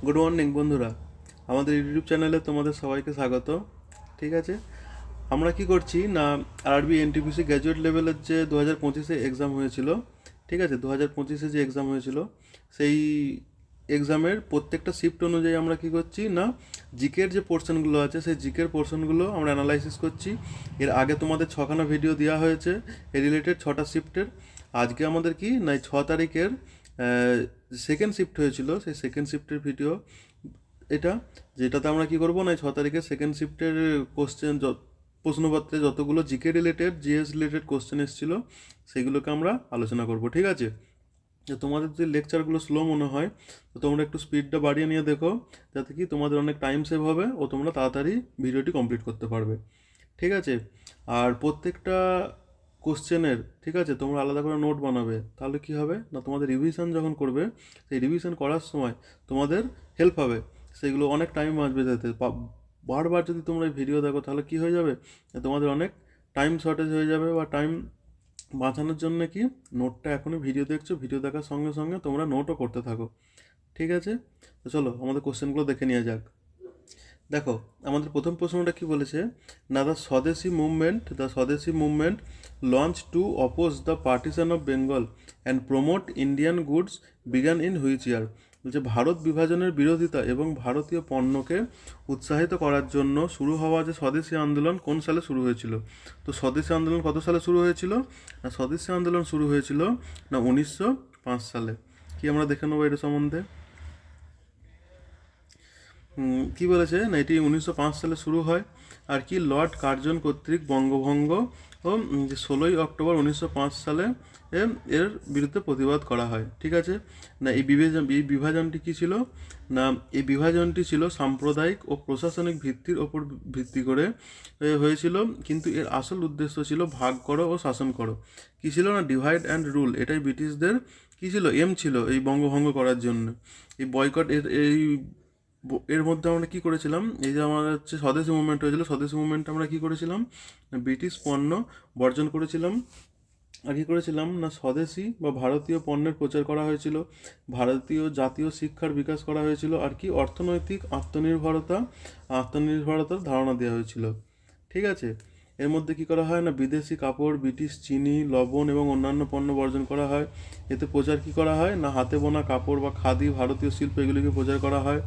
Good morning বন্ধুরা, আমাদের YouTube চ্যানেলে তোমাদের সবাইকে স্বাগত। ঠিক আছে, আমরা কি করছি না, আরবি এনটিপিসি গ্র্যাজুয়েট লেভেলের যে 2025-এ এক্সাম হয়েছিল, ঠিক আছে, 2025-এ যে এক্সাম হয়েছিল সেই এক্সামের প্রত্যেকটা শিফট অনুযায়ী আমরা কি করছি না, জিকের যে পোর্শনগুলো আছে সেই জিকের পোর্শনগুলো আমরা অ্যানালাইসিস করছি। এর আগে তোমাদের 6খানা ভিডিও দেওয়া হয়েছে এ রিলেটেড 6টা শিফটের। আজকে আমাদের কি না, এই 6 তারিখের সেকেন্ড শিফট হয়েছিল সেই সেকেন্ড শিফটের ভিডিও এটা, যেটাতে আমরা কি করব না, 6 তারিখে সেকেন্ড শিফটের কোশ্চেন, প্রশ্নপত্রে যতগুলো GK related GS related question এসেছিলো সেগুলোকে আমরা আলোচনা করব। ঠিক আছে, তো তোমাদের যদি লেকচারগুলো স্লো মনে হয় তো তোমরা একটু স্পিডটা বাড়িয়ে নিয়ে দেখো, যাতে কি তোমাদের অনেক টাইম সেভ হবে ও তোমরা তাড়াতাড়ি ভিডিওটি কমপ্লিট করতে পারবে। ঠিক আছে, আর প্রত্যেকটা কোশ্চেনের, ঠিক আছে, তোমরা আলাদা করে নোট বানাবে, তাহলে কি হবে না, তোমাদের রিভিশন যখন করবে সেই রিভিশন করার সময় তোমাদের হেল্প হবে, সেগুলো অনেক টাইম বাঁচবে। যেতে বারবার যদি তোমরা এই ভিডিও দেখো তাহলে কি হয়ে যাবে, তোমাদের অনেক টাইম শর্টেজ হয়ে যাবে, বা টাইম বাঁচানোর জন্য কি নোটটা এখনই ভিডিও দেখছো, ভিডিও দেখার সঙ্গে সঙ্গে তোমরা নোটও করতে থাকো। ঠিক আছে, তো চলো আমাদের কোশ্চেনগুলো দেখে নেওয়া যাক। দেখো, আমাদের প্রথম প্রশ্নটা কি বলেছে না, দ্য স্বদেশি movement launch two oppose the partition of Bengal and promote Indian goods began in which year. বলছে ভারত বিভাজনের বিরোধিতা এবং ভারতীয় পণ্যকে উৎসাহিত করার জন্য শুরু হওয়া যে স্বদেশি আন্দোলন কোন সালে শুরু হয়েছিল। তো স্বদেশি আন্দোলন কত সালে শুরু হয়েছিল না, স্বদেশি আন্দোলন শুরু হয়েছিল না 1905 সালে। কি আমরা দেখে নেবো এটা সম্বন্ধে। কি বলেছে না, এটি 1905 সালে শুরু হয়। আর কি লর্ড কার্জন কর্তৃক বঙ্গভঙ্গ ও যে 16ই অক্টোবর 1905 সালে এর বিরুদ্ধে প্রতিবাদ করা হয়। ঠিক আছে, না এই বিভাজনটি কী ছিল না, এই বিভাজনটি ছিল সাম্প্রদায়িক ও প্রশাসনিক ভিত্তির ওপর ভিত্তি করে হয়েছিল, কিন্তু এর আসল উদ্দেশ্য ছিল ভাগ করো ও শাসন করো। কী ছিল না, ডিভাইড অ্যান্ড রুল, এটাই ব্রিটিশদের কী ছিল, এম ছিল এই বঙ্গভঙ্গ করার জন্য। এই বয়কট এর মধ্যে আমরা কি করেছিলাম, এই যে আমাদের হচ্ছে স্বদেশি মুভমেন্ট হয়েছিল, স্বদেশি মুভমেন্টে আমরা কি করেছিলাম, ব্রিটিশ পণ্য বর্জন করেছিলাম। আর কি করেছিলাম না, স্বদেশি বা ভারতীয় পণ্যের প্রচার করা হয়েছিল, ভারতীয় জাতীয় শিক্ষার বিকাশ করা হয়েছিল, আর কি অর্থনৈতিক আত্মনির্ভরতার ধারণা দেওয়া হয়েছিল। ঠিক আছে, এর মধ্যে কি করা হয় না, বিদেশি কাপড়, ব্রিটিশ চিনি, লবণ এবং অন্যান্য পণ্য বর্জন করা হয়। এতে প্রচার কি করা হয় না, হাতে বোনা কাপড় বা খাদি, ভারতীয় শিল্প, এগুলিকে প্রচার করা হয়।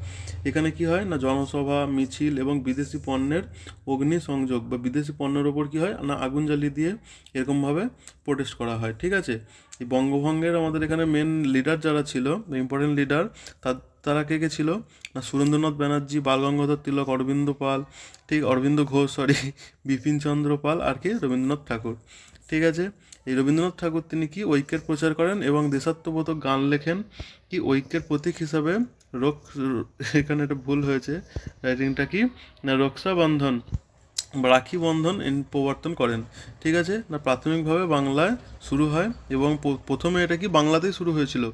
এখানে কি হয় না, জনসভা, মিছিল এবং বিদেশি পণ্যের অগ্নি সংযোগ বা বিদেশি পণ্যের ওপর কি হয় না, আগুন জ্বালিয়ে দিয়ে এরকমভাবে প্রোটেস্ট করা হয়। ঠিক আছে, এই বঙ্গভঙ্গের আমাদের এখানে মেন লিডার যারা ছিল, ইম্পর্টেন্ট লিডার, তারা কে কে ছিল না, সুরেন্দ্রনাথ ব্যানার্জি, বালগঙ্গাধর তিলক, অরবিন্দ পাল, ঠিক অরবিন্দ ঘোষ, সরি, বিপিনচন্দ্র পাল, আর কি রবীন্দ্রনাথ ঠাকুর। ঠিক আছে, এই রবীন্দ্রনাথ ঠাকুর তিনি কি ঐক্যের প্রচার করেন এবং দেশাত্মবোধক গান লেখেন, কি ঐক্যের প্রতীক হিসাবে রক এখানে একটা ভুল হয়েছে, রাইটিংটা কি না, রক্ষাবন্ধন বা রাখি বন্ধন প্রবর্তন করেন। ঠিক আছে, না প্রাথমিকভাবে বাংলায় শুরু হয় এবং প্রথমে এটা কি বাংলাতেই শুরু হয়েছিল,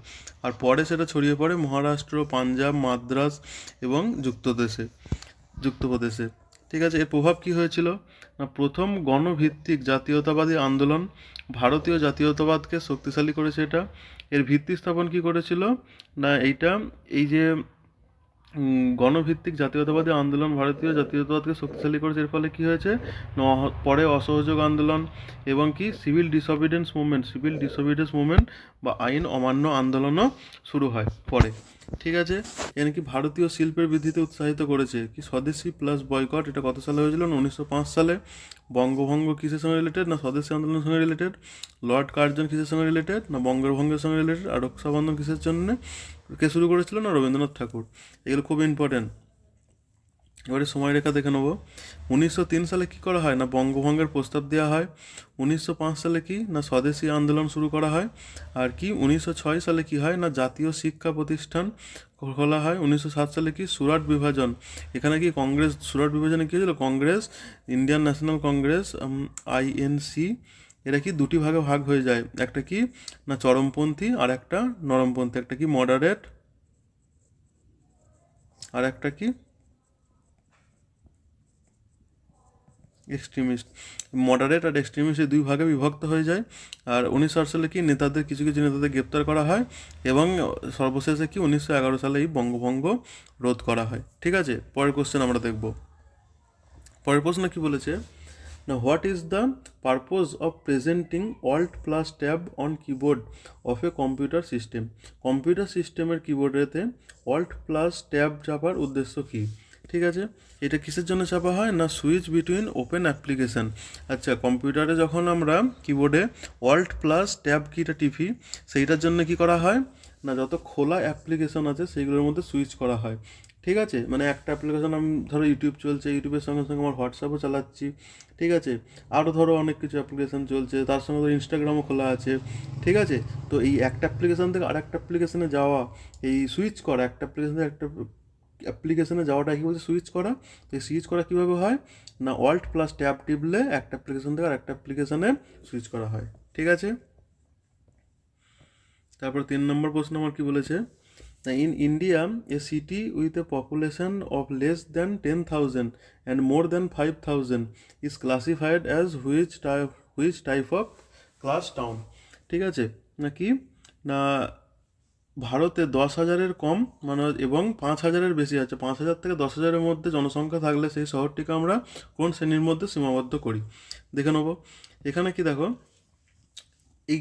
আর পরে সেটা ছড়িয়ে পড়ে মহারাষ্ট্র, পাঞ্জাব, মাদ্রাজ এবং যুক্তপ্রদেশে। ঠিক আছে, এর প্রভাব কি হয়েছিল না, প্রথম গণভিত্তিক জাতীয়তাবাদী আন্দোলন ভারতীয় জাতীয়তাবাদকে শক্তিশালী করেছে। এটা এর ভিত্তি স্থাপন কি করেছিল না, এই যে গণভিত্তিক জাতীয়তাবাদী আন্দোলন ভারতীয় জাতীয়তাবাদকে শক্তিশালী করেছে। এর ফলে কি হয়েছে, পরে অসহযোগ আন্দোলন এবং কি সিভিল ডিসঅবিডিয়েন্স মুভমেন্ট বা আইন অমান্য আন্দোলনও শুরু হয় পরে। ঠিক আছে, এখানে কি ভারতীয় শিল্পের বৃদ্ধিতে উৎসাহিত করেছে। কি স্বদেশি প্লাস বয়কট, এটা কত সালে হয়েছিল না 1905 সালে। বঙ্গভঙ্গ কিসের সঙ্গে রিলেটেড না, স্বদেশি আন্দোলনের সঙ্গে রিলেটেড। লর্ড কার্জন কিসের সঙ্গে রিলেটেড না, বঙ্গভঙ্গের সঙ্গে রিলেটেড। আর রক্ষাবন্ধন কিসের জন্য কে শুরু করেছিল না, রবীন্দ্রনাথ ঠাকুর। এগুলো খুব ইম্পর্টেন্ট। এবারে সময়রেখা দেখে নেবো। 1903 সালে কী করা হয় না, বঙ্গভঙ্গের প্রস্তাব দেওয়া হয়। 1905 সালে কি না, স্বদেশি আন্দোলন শুরু করা হয়। আর কি 1906 সালে কি হয় না, জাতীয় শিক্ষা প্রতিষ্ঠান খোলা হয়। 1907 সালে কি সুরাট বিভাজন, এখানে কি কংগ্রেস, সুরাট বিভাজনে কী হয়েছিল, Congress, Indian national Congress, INC, এরা কি দুটি ভাগে ভাগ হয়ে যায়, একটা কি না চরমপন্থী আর একটা নরমপন্থী, একটা কি মডারেট আর একটা কি এক্সট্রিমিস্ট, মডারেট আর এক্সট্রিমিস্ট এই দুই ভাগে বিভক্ত হয়ে যায়। আর 1908 সালে কি নেতাদের কিছু কিছু নেতাদের গ্রেপ্তার করা হয়, এবং সর্বশেষে কি 1911 সালে এই বঙ্গভঙ্গ রোধ করা হয়। ঠিক আছে, পরের কোশ্চেন আমরা দেখব। পরের প্রশ্ন কি বলেছে না, what is the purpose of presenting Alt plus Tab on keyboard of a computer system? Computer সিস্টেমের কিবোর্ডেতে অল্ট প্লাস ট্যাব চাপার উদ্দেশ্য কী? ঠিক আছে, এটা কিসের জন্য চাপা হয় না, সুইচ বিটুইন ওপেন অ্যাপ্লিকেশান। আচ্ছা, কম্পিউটারে যখন আমরা কিবোর্ডে অল্ট প্লাস ট্যাব কিটা টিপি, সেইটার জন্য কি করা হয় না, যত খোলা অ্যাপ্লিকেশন আছে সেইগুলোর মধ্যে সুইচ করা হয়। ঠিক আছে, মানে একটা অ্যাপ্লিকেশন, আমি ধরো ইউটিউব চলছে, ইউটিউবের সঙ্গে সঙ্গে আমার হোয়াটসঅ্যাপও চালাচ্ছি। ঠিক আছে, আরও ধরো অনেক কিছু অ্যাপ্লিকেশান চলছে, তার সঙ্গে ধরো ইনস্টাগ্রামও খোলা আছে। ঠিক আছে, তো এই একটা অ্যাপ্লিকেশান থেকে আরেকটা অ্যাপ্লিকেশানে যাওয়া, এই সুইচ করা, একটা অ্যাপ্লিকেশান থেকে একটা অ্যাপ্লিকেশানে যাওয়াটা কি বলছে, সুইচ করা। তো এই সুইচ করা কীভাবে হয় না, অল্ট প্লাস ট্যাব টিপলে একটা অ্যাপ্লিকেশান থেকে আরেকটা অ্যাপ্লিকেশানে সুইচ করা হয়। ঠিক আছে, তারপর 3 নম্বর প্রশ্ন আমার কি বলেছে না, in India a city with a population of less than 10,000 and more than 5,000 is classified as which type of class town? ঠিক আছে, নাকি না ভারতে 10,000-এর কম মানে এবং 5,000-এর বেশি আছে, 5,000 থেকে 10,000-এর মধ্যে জনসংখ্যা থাকলে সেই শহরটিকে আমরা কোন শ্রেণীর মধ্যে সীমাবদ্ধ করি? দেখে নেব। এখানে কি দেখো, এই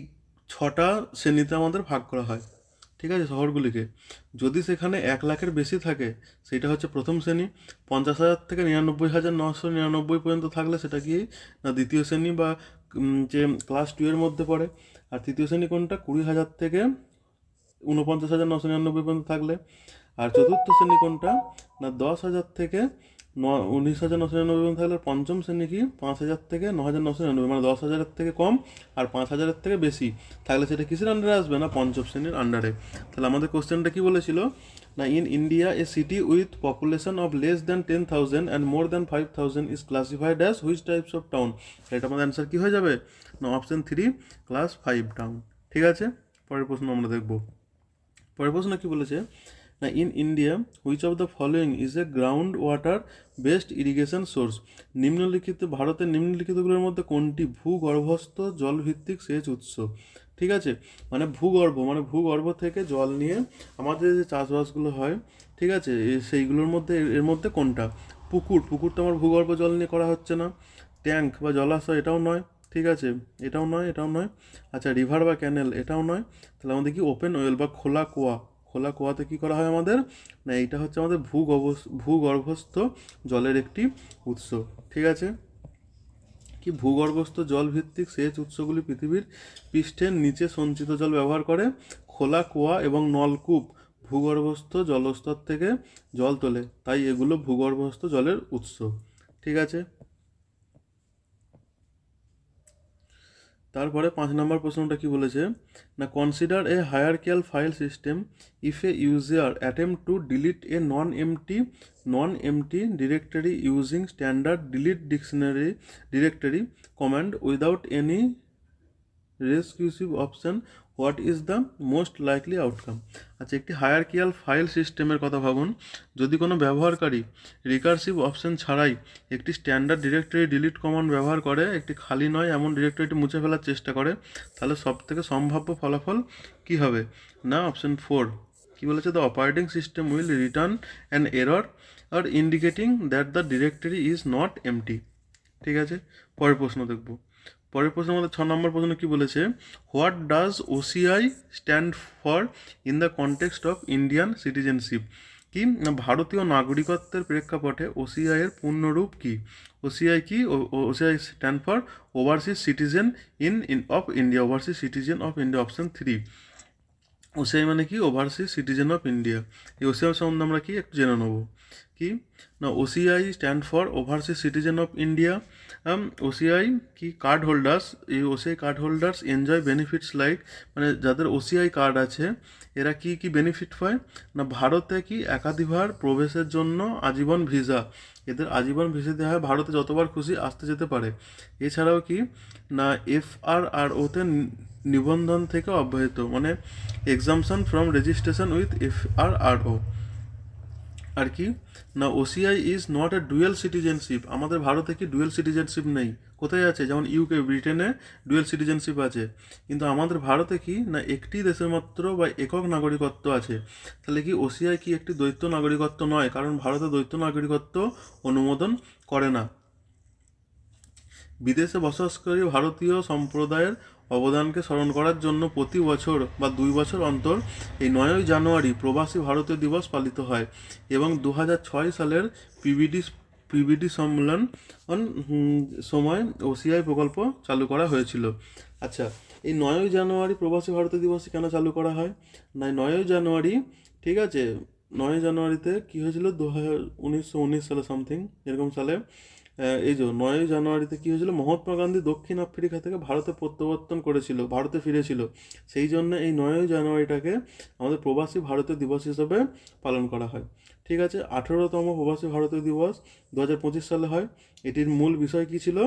6টা শ্রেণীতে আমাদের ভাগ করা হয়। ঠিক আছে, শহরগুলিকে যদি সেখানে 1 লাখের বেশি থাকে সেটা হচ্ছে প্রথম শ্রেণী, 50,000 থেকে 99,999 পর্যন্ত থাকলে সেটা কি না দ্বিতীয় শ্রেণী বা যে ক্লাস 2 এর মধ্যে পড়ে। আর তৃতীয় শ্রেণী কোনটা, 20,000 থেকে 49,999 পর্যন্ত থাকলে। আর চতুর্থ শ্রেণী কোনটা না, 10,000 থেকে 19,999 পর্যন্ত থাকলে। পঞ্চম শ্রেণী কি, 5,000 থেকে 9,999, মানে 10,000-এর থেকে কম আর 5,000-এর থেকে বেশি থাকলে সেটা কিসের আন্ডারে আসবে না, পঞ্চম শ্রেণীর আন্ডারে। তাহলে আমাদের কোশ্চেনটা কি বলেছিল না, in India a city with population of less than 10,000 and more than 5,000 is classified as which types of town? এটা আমাদের অ্যান্সার কী হয়ে যাবে না, অপশন 3 ক্লাস 5 টাউন। ঠিক আছে, পরের প্রশ্ন আমরা দেখব। পরের প্রশ্ন কি বলেছে না, in India which of the following is a ground water based irrigation source? ভারতের নিম্নলিখিতগুলোর মধ্যে কোনটি ভূগর্ভস্থ জলভিত্তিক সেচ উৎস? ঠিক আছে, মানে ভূগর্ভ থেকে জল নিয়ে আমাদের যে চাষবাসগুলো হয়, ঠিক আছে, সেইগুলোর মধ্যে এর মধ্যে কোনটা? পুকুর তো আমার ভূগর্ভ জল নিয়ে করা হচ্ছে না। ট্যাঙ্ক বা জলাশয় এটাও নয়। ঠিক আছে, এটাও নয়। আচ্ছা, রিভার বা ক্যানেল এটাও নয়। তাহলে আমাদের কি ওপেন ওয়েল বা খোলা কুয়াতে কী করা হয় আমাদের না, এইটা হচ্ছে আমাদের ভূগর্ভস্থ জলের একটি উৎস। ঠিক আছে, কি ভূগর্ভস্থ জল ভিত্তিক সেচ উৎসগুলি পৃথিবীর পৃষ্ঠের নিচে সঞ্চিত জল ব্যবহার করে। খোলা কুয়া এবং নলকূপ ভূগর্ভস্থ জলস্তর থেকে জল তোলে, তাই এগুলো ভূগর্ভস্থ জলের উৎস। ঠিক আছে, তারপরে 5 নম্বর প্রশ্নটা কি বলেছে না, consider a hierarchical file system if a user attempt to delete a non empty directory using standard delete directory command without any recursive option, what is the most likely outcome? আচ্ছা, একটি হায়ারকিয়াল ফাইল সিস্টেমের কথা ভাবুন। যদি কোনো ব্যবহারকারী recursive option ছাড়াই একটি স্ট্যান্ডার্ড ডিরেক্টরি ডিলিট কমান্ড ব্যবহার করে একটি খালি নয় এমন ডিরেক্টরিটি মুছে ফেলার চেষ্টা করে, তাহলে সবথেকে সম্ভাব্য ফলাফল কি হবে না, অপশন 4 কি বলেছে, the operating system will return an error আর indicating that the directory is not empty. ঠিক আছে, পরের প্রশ্ন দেখব। পরের প্রশ্ন আমাদের 6 নম্বর প্রশ্ন কি বলেছে, what does OCI stand for in the context of Indian citizenship? কি না, ভারতীয় নাগরিকত্বের প্রেক্ষাপটে ওসিআই এর পূর্ণরূপ কি? ওসিআই কি, OCI stand for overseas citizen of India, overseas citizen of India, option 3। OCI মানে কি, ওভারসিজ সিটিজেন অফ ইন্ডিয়া। এই ওসিআই সম্বন্ধে আমরা কি একটু জেনে নেব। কি না, OCI stand for overseas citizen of India. OCI কি কার্ড হোল্ডার্স, এই OCI card holders enjoy benefits like, মানে যাদের ওসিআই কার্ড আছে এরা কি কি বেনিফিট পায় না, ভারতে কি একাধিবার প্রবেশের জন্য আজীবন ভিসা, এদের আজীবন ভিসা দেওয়া হয়, ভারতে যতবার খুশি আসতে যেতে পারে। এছাড়াও কি না, এফআরআরওতে নিবন্ধন থেকে অব্যাহত, মানে exemption from registration with FRRO. আর কি না, OCI is not a dual citizenship. আমাদের ভারতে কি ডুয়েল সিটিজেনশিপ নেই? কোথায় আছে? যেমন ইউকে, ব্রিটেনে ডুয়েল সিটিজেনশিপ আছে, কিন্তু আমাদের ভারতে কি না একটি দেশের মাত্র বা একক নাগরিকত্ব আছে। তাহলে কি ওসিআই কি একটি দ্বৈত নাগরিকত্ব নয়? কারণ ভারতে দ্বৈত নাগরিকত্ব অনুমোদন করে না। বিদেশে বসবাসকারী ভারতীয় সম্প্রদায়ের অবদানকে স্মরণ করার জন্য প্রতি বছর বা 2 বছর অন্তর এই 9ই জানুয়ারি প্রবাসী ভারতীয় দিবস পালিত হয়, এবং 2006 সালের পিবিডি পিবিডি সম্মেলন সময় ওসিআই প্রকল্প চালু করা হয়েছিল। আচ্ছা, এই 9ই জানুয়ারি প্রবাসী ভারতীয় দিবস কেন চালু করা হয়? না, 9ই জানুয়ারি, ঠিক আছে, 9ই জানুয়ারিতে কী হয়েছিল, 1919 সালে সামথিং এরকম সালে, এই যে 9ই জানুয়ারিতে কী হয়েছিল, মহাত্মা গান্ধী দক্ষিণ আফ্রিকা থেকে ভারতে প্রত্যাবর্তন করেছিল, ভারতে ফিরেছিল। সেই জন্য এই 9ই জানুয়ারিটাকে আমাদের প্রবাসী ভারতীয় দিবস হিসেবে পালন করা হয়। ঠিক আছে, 18তম প্রবাসী ভারতীয় দিবস 2025 সালে হয়। এটির মূল বিষয় কী ছিল?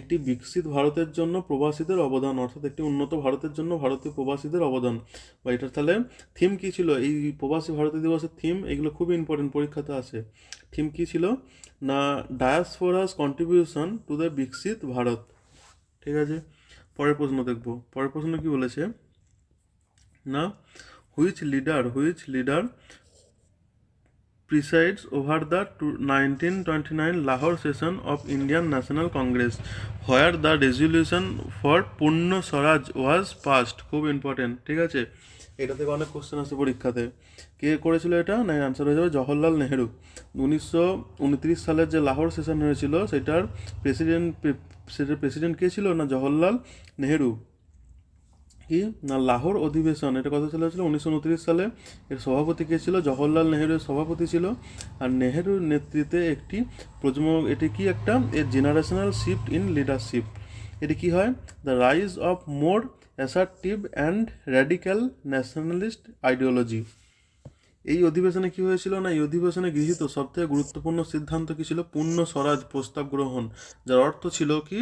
একটি বিকশিত ভারতের জন্য প্রবাসীদের অবদান, অর্থাৎ একটি উন্নত ভারতের জন্য ভারতীয় প্রবাসীদের অবদান। বা এটার তাহলে থিম কী ছিল? এই প্রবাসী ভারতীয় দিবসের থিম, এগুলো খুব ইম্পর্টেন্ট, পরীক্ষাতে আসে। থিম কী ছিল না, ডায়াসপোরাস কন্ট্রিবিউশন টু দ্য বিকশিত ভারত। ঠিক আছে, পরের প্রশ্ন দেখব। পরের প্রশ্ন কি বলেছে না, which leader presides over the 1929 Lahore session of Indian National Congress, where the resolution for Purna Swaraj was passed. খুব ইম্পর্টেন্ট। ঠিক আছে, এটা থেকে অনেক কোশ্চেন আসে পরীক্ষাতে। কে করেছিল এটা? না, অ্যান্সার হয়ে যাবে জওহরলাল নেহেরু। 1929 সালের যে লাহোর সেশন হয়েছিল সেটার প্রেসিডেন্ট কে ছিল? না, জওহরলাল নেহেরু। কি না, লাহোর অধিবেশন, এটা কত সালে হয়েছিল? 1929 সালে। এর সভাপতি কে ছিল? জওহরলাল নেহেরু সভাপতি ছিল। আর নেহেরুর নেতৃত্বে একটি এটি কি একটা জেনারেশনাল শিফট ইন লিডারশিপ। এটি কি হয়? The rise of more assertive and radical nationalist ideology. এই অধিবেশনে কি হয়েছিল না, এই অধিবেশনে গৃহীত সবথেকে গুরুত্বপূর্ণ সিদ্ধান্ত কি ছিল? পূর্ণ স্বরাজ প্রস্তাব গ্রহণ, যার অর্থ ছিল কি?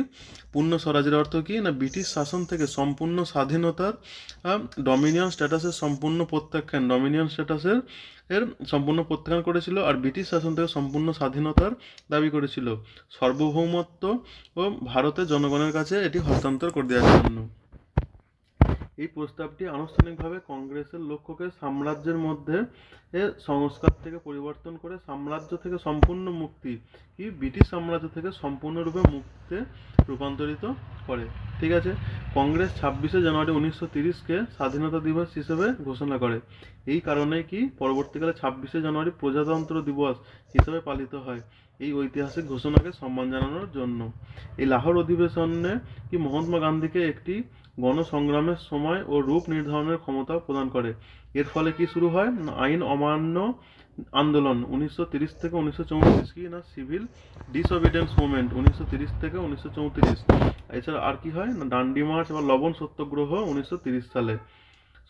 পূর্ণ স্বরাজের অর্থ কি না, ব্রিটিশ শাসন থেকে সম্পূর্ণ স্বাধীনতার, ডমিনিয়ন স্ট্যাটাসের সম্পূর্ণ প্রত্যাখ্যান, সম্পূর্ণ প্রত্যাখ্যান করেছিল। আর ব্রিটিশ শাসন থেকে সম্পূর্ণ স্বাধীনতার দাবি করেছিল, সার্বভৌমত্ব ও ভারতের জনগণের কাছে এটি হস্তান্তর করে দেওয়ার জন্য। এই প্রস্তাবটি আনুষ্ঠানিকভাবে কংগ্রেসের লক্ষ্যকে সাম্রাজ্যের মধ্যে সংস্কার থেকে পরিবর্তন করে সাম্রাজ্য থেকে সম্পূর্ণ মুক্তি, কি ব্রিটিশ সাম্রাজ্য থেকে সম্পূর্ণরূপে মুক্তে রূপান্তরিত করে। ঠিক আছে, কংগ্রেস 26শে জানুয়ারি 1930কে স্বাধীনতা দিবস হিসেবে ঘোষণা করে। এই কারণে কি পরবর্তীকালে 26শে জানুয়ারি প্রজাতন্ত্র দিবস হিসেবে পালিত হয়, এই ঐতিহাসিক ঘোষণাকে সম্মান জানানোর জন্য। এই লাহোর অধিবেশনে কি মহাত্মা গান্ধীকে একটি গণসংগ্রামের সময় ও রূপ নির্ধারণের ক্ষমতা প্রদান করে। এর ফলে কি শুরু হয়? আইন অমান্য আন্দোলন 1930 থেকে 1934, কি না সিভিল ডিসঅবিডেন্স মুভমেন্ট 1930 থেকে 1934। এছাড়া আর কি হয় না, ডান্ডি মার্চ বা লবণ সত্যাগ্রহ 1930 সালে।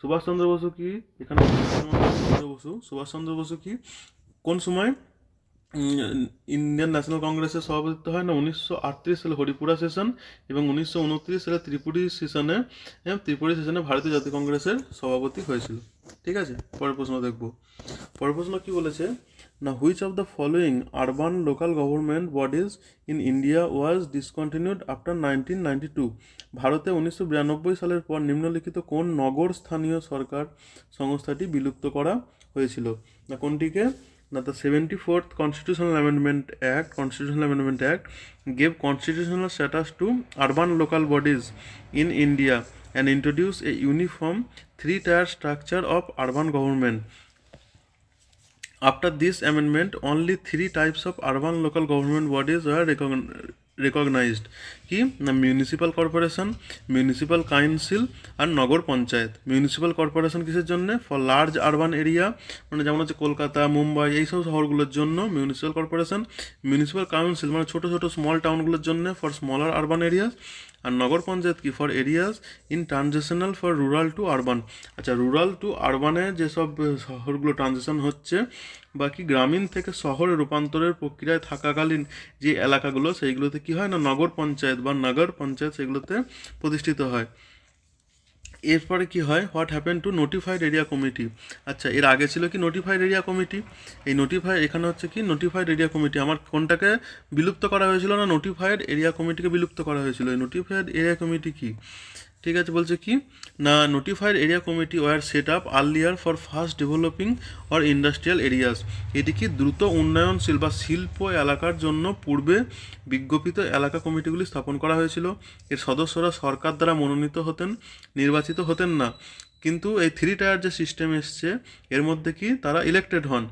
সুভাষচন্দ্র বসু কি এখানে? সুভাষচন্দ্র বসু কি কোন সময় ইন্ডিয়ান ন্যাশনাল কংগ্রেসের সভাপতিত্ব হয়? না, 1938 সালে হরিপুরা সেশন এবং 1929 সালে ত্রিপুরি সেশনে ভারতীয় জাতীয় কংগ্রেসের সভাপতি হয়েছিল। ঠিক আছে, পরের প্রশ্ন দেখব। পরের প্রশ্ন কি বলেছে না, which of the following urban local government bodies in India was discontinued after 1992? ভারতে 1992 সালের পর নিম্নলিখিত কোন নগর স্থানীয় সরকার সংস্থাটি বিলুপ্ত করা হয়েছিল? না, কোনটিকে? Now, the 74th Constitutional Amendment Act gave constitutional status to urban local bodies in India and introduced a uniform three-tier structure of urban government. After this amendment, only 3 types of urban local government bodies were recognized, কি না, municipal corporation, municipal council আর নগর panchayat. Municipal corporation কিসের জন্য? For large urban area, মানে যেমন হচ্ছে কলকাতা, মুম্বাই, এইসব শহরগুলোর জন্য municipal corporation. Municipal council মানে ছোটো ছোটো স্মল টাউনগুলোর জন্য, ফর স্মলার আরবান এরিয়াস। আর নগর পঞ্চায়েত কি? For areas in transitional for rural two urban. আচ্ছা, রুরাল টু আরবানে যেসব শহরগুলো ট্রানজিশন হচ্ছে বা কি গ্রামীণ থেকে শহরে রূপান্তরের প্রক্রিয়ায় থাকাকালীন যে এলাকাগুলো, সেইগুলোতে কি হয় না, নগর পঞ্চায়েত বা নগর পঞ্চায়েত সেগুলোতে প্রতিষ্ঠিত হয়। এরপরে কি হয়, what happen to notified area committee. আচ্ছা, এর আগে ছিল কি নোটিফাইড এরিয়া কমিটি। এই এখানে হচ্ছে কি নোটিফাইড এরিয়া কমিটি। আমার কোনটাকে বিলুপ্ত করা হয়েছিল না, নোটিফাইড এরিয়া কমিটিকে বিলুপ্ত করা হয়েছিল। এই নোটিফাইড এরিয়া কমিটি কি, ঠিক আছে, বলছে কি না, notified area committee were set up earlier for fast developing or industrial areas. এটি কি দ্রুত উন্নয়নশীল বা শিল্প এলাকার জন্য পূর্বে বিজ্ঞাপিত এলাকা কমিটিগুলি স্থাপন করা হয়েছিল। এর সদস্যরা সরকার দ্বারা মনোনীত হতেন, নির্বাচিত হতেন না। কিন্তু এই 3 টায়ার যে সিস্টেম এসছে এর মধ্যে কি তারা ইলেক্টেড হন।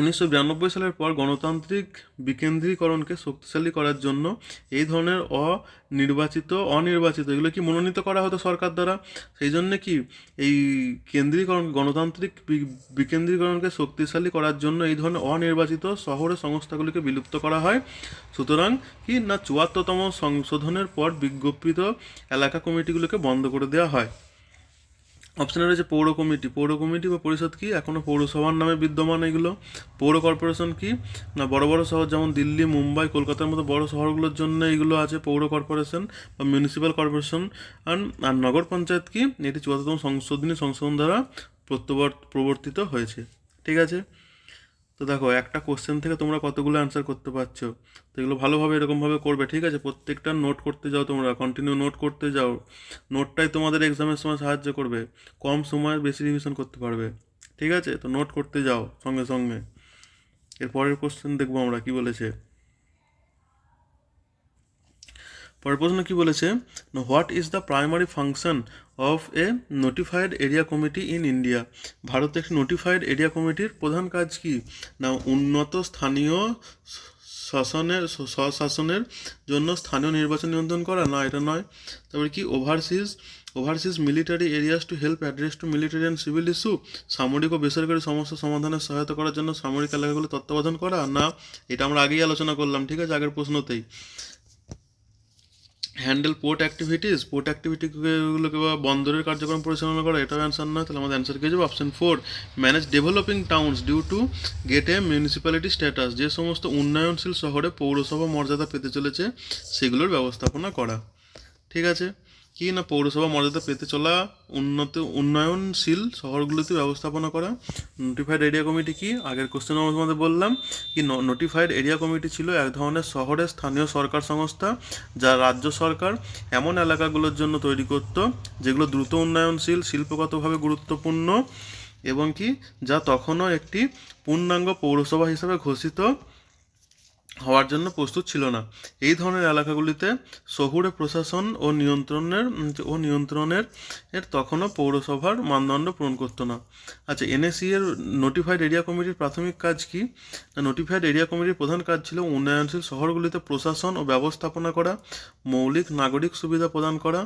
1992 সালের পর গণতান্ত্রিক বিকেন্দ্রীকরণকে শক্তিশালী করার জন্য এই ধরনের অনির্বাচিত এগুলো কি মনোনীত করা হতো সরকার দ্বারা। সেই জন্য কি এই গণতান্ত্রিক বিকেন্দ্রীকরণকে শক্তিশালী করার জন্য এই ধরনের অনির্বাচিত শহরের সংস্থাগুলিকে বিলুপ্ত করা হয়। সুতরাং কি না, 74তম সংশোধনের পর বিজ্ঞপ্ত এলাকা কমিটিগুলোকে বন্ধ করে দেওয়া হয়। অপশানে রয়েছে পৌর কমিটি বা পরিষদ কি এখনও পৌরসভার নামে বিদ্যমান। এগুলো পৌর কর্পোরেশন কি না, বড় বড় শহর যেমন দিল্লি, মুম্বাই, কলকাতার মতো বড় শহরগুলোর জন্য এইগুলো আছে পৌর কর্পোরেশন বা মিউনিসিপ্যাল কর্পোরেশন। আর নগর পঞ্চায়েত কি, এটি 74তম সংশোধন দ্বারা প্রবর্তিত হয়েছে। ঠিক আছে, তো দেখো একটা কোশ্চেন থেকে তোমরা কতগুলো অ্যান্সার করতে পারছো। তো এগুলো ভালোভাবে এরকমভাবে করবে, ঠিক আছে। প্রত্যেকটা নোট করতে যাও, তোমরা কন্টিনিউ নোট করতে যাও। নোটটাই তোমাদের এক্সামের সময় সাহায্য করবে, কম সময়ে বেশি রিভিশন করতে পারবে। ঠিক আছে, তো নোট করতে যাও সঙ্গে সঙ্গে। এর পরের কোশ্চেন দেখবো আমরা কি বলেছে। পরের প্রশ্ন কি বলেছে, what is the primary function of A notified area committee in India. ভারতে একটি নোটিফাইড এরিয়া কমিটির প্রধান কাজ কি না, উন্নত স্থানীয় স্বশাসনের জন্য স্থানীয় নির্বাচন নিয়ন্ত্রণ করা, না এটা নয়। তারপরে কি overseas military areas to help address to military and civil issue, সামরিক ও বেসরকারি সমস্যা সমাধানে সহায়তা করার জন্য সামরিক এলাকাগুলো তত্ত্বাবধান করা, না এটা আমরা আগেই আলোচনা করলাম, ঠিক আছে, আগের প্রশ্নতেই। হ্যান্ডেল পোর্ট অ্যাক্টিভিটিগুলোকে বা বন্দরের কার্যক্রম পরিচালনা করা, এটাও অ্যান্সার নয়। তাহলে আমাদের অ্যান্সার পেয়ে যাবো option 4, manage developing towns due to get a municipality status. যে সমস্ত উন্নয়নশীল শহরে পৌরসভা মর্যাদা পেতে চলেছে সেগুলোর ব্যবস্থাপনা করা। ঠিক আছে, কি না পৌরসভা মর্যাদা পেতে চলা উন্নয়নশীল শহরগুলোতে ব্যবস্থাপনা করা। নোটিফাইড এরিয়া কমিটি কি, আগের কোশ্চেন আমরা তোমাদের বললাম কি নোটিফাইড এরিয়া কমিটি ছিল এক ধরনের শহরের স্থানীয় সরকার সংস্থা যা রাজ্য সরকার এমন এলাকাগুলোর জন্য তৈরি করত যেগুলো দ্রুত উন্নয়নশীল, শিল্পগতভাবে গুরুত্বপূর্ণ এবং কি যা তখনও একটি পূর্ণাঙ্গ পৌরসভা হিসাবে ঘোষিত হওয়ার জন্য প্রস্তুত ছিল না। এই ধরনের এলাকাগুলিতে শহুরে প্রশাসন ও নিয়ন্ত্রণের তখনও পৌরসভার মানদণ্ড পূরণ করতো না। আচ্ছা, এনএসি এর নোটিফাইড এরিয়া কমিটির প্রাথমিক কাজ কি না, নোটিফাইড এরিয়া কমিটির প্রধান কাজ ছিল উন্নয়নশীল শহরগুলিতে প্রশাসন ও ব্যবস্থাপনা করা, মৌলিক নাগরিক সুবিধা প্রদান করা,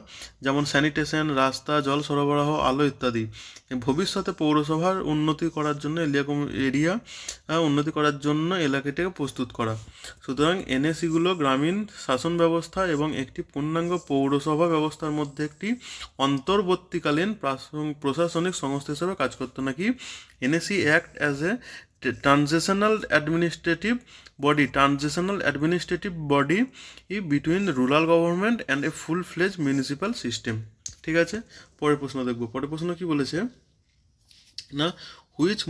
যেমন স্যানিটেশন, রাস্তা, জল সরবরাহ, আলো ইত্যাদি। ভবিষ্যতে পৌরসভার উন্নতি করার জন্য এলাকাটিকে প্রস্তুত করা। সুতরাং এনএসিগুলো গ্রামীণ শাসন ব্যবস্থা এবং একটি পূর্ণাঙ্গ পৌরসভা ব্যবস্থার মধ্যে একটি অন্তর্বর্তীকালীন প্রশাসনিক সংস্থা হিসেবে কাজ করতো। নাকি NAC act as a transitional administrative body between rural government and a full ফ্লেজ municipal system. ঠিক আছে, পরের প্রশ্ন দেখবো। পরের প্রশ্ন কি বলেছে না, which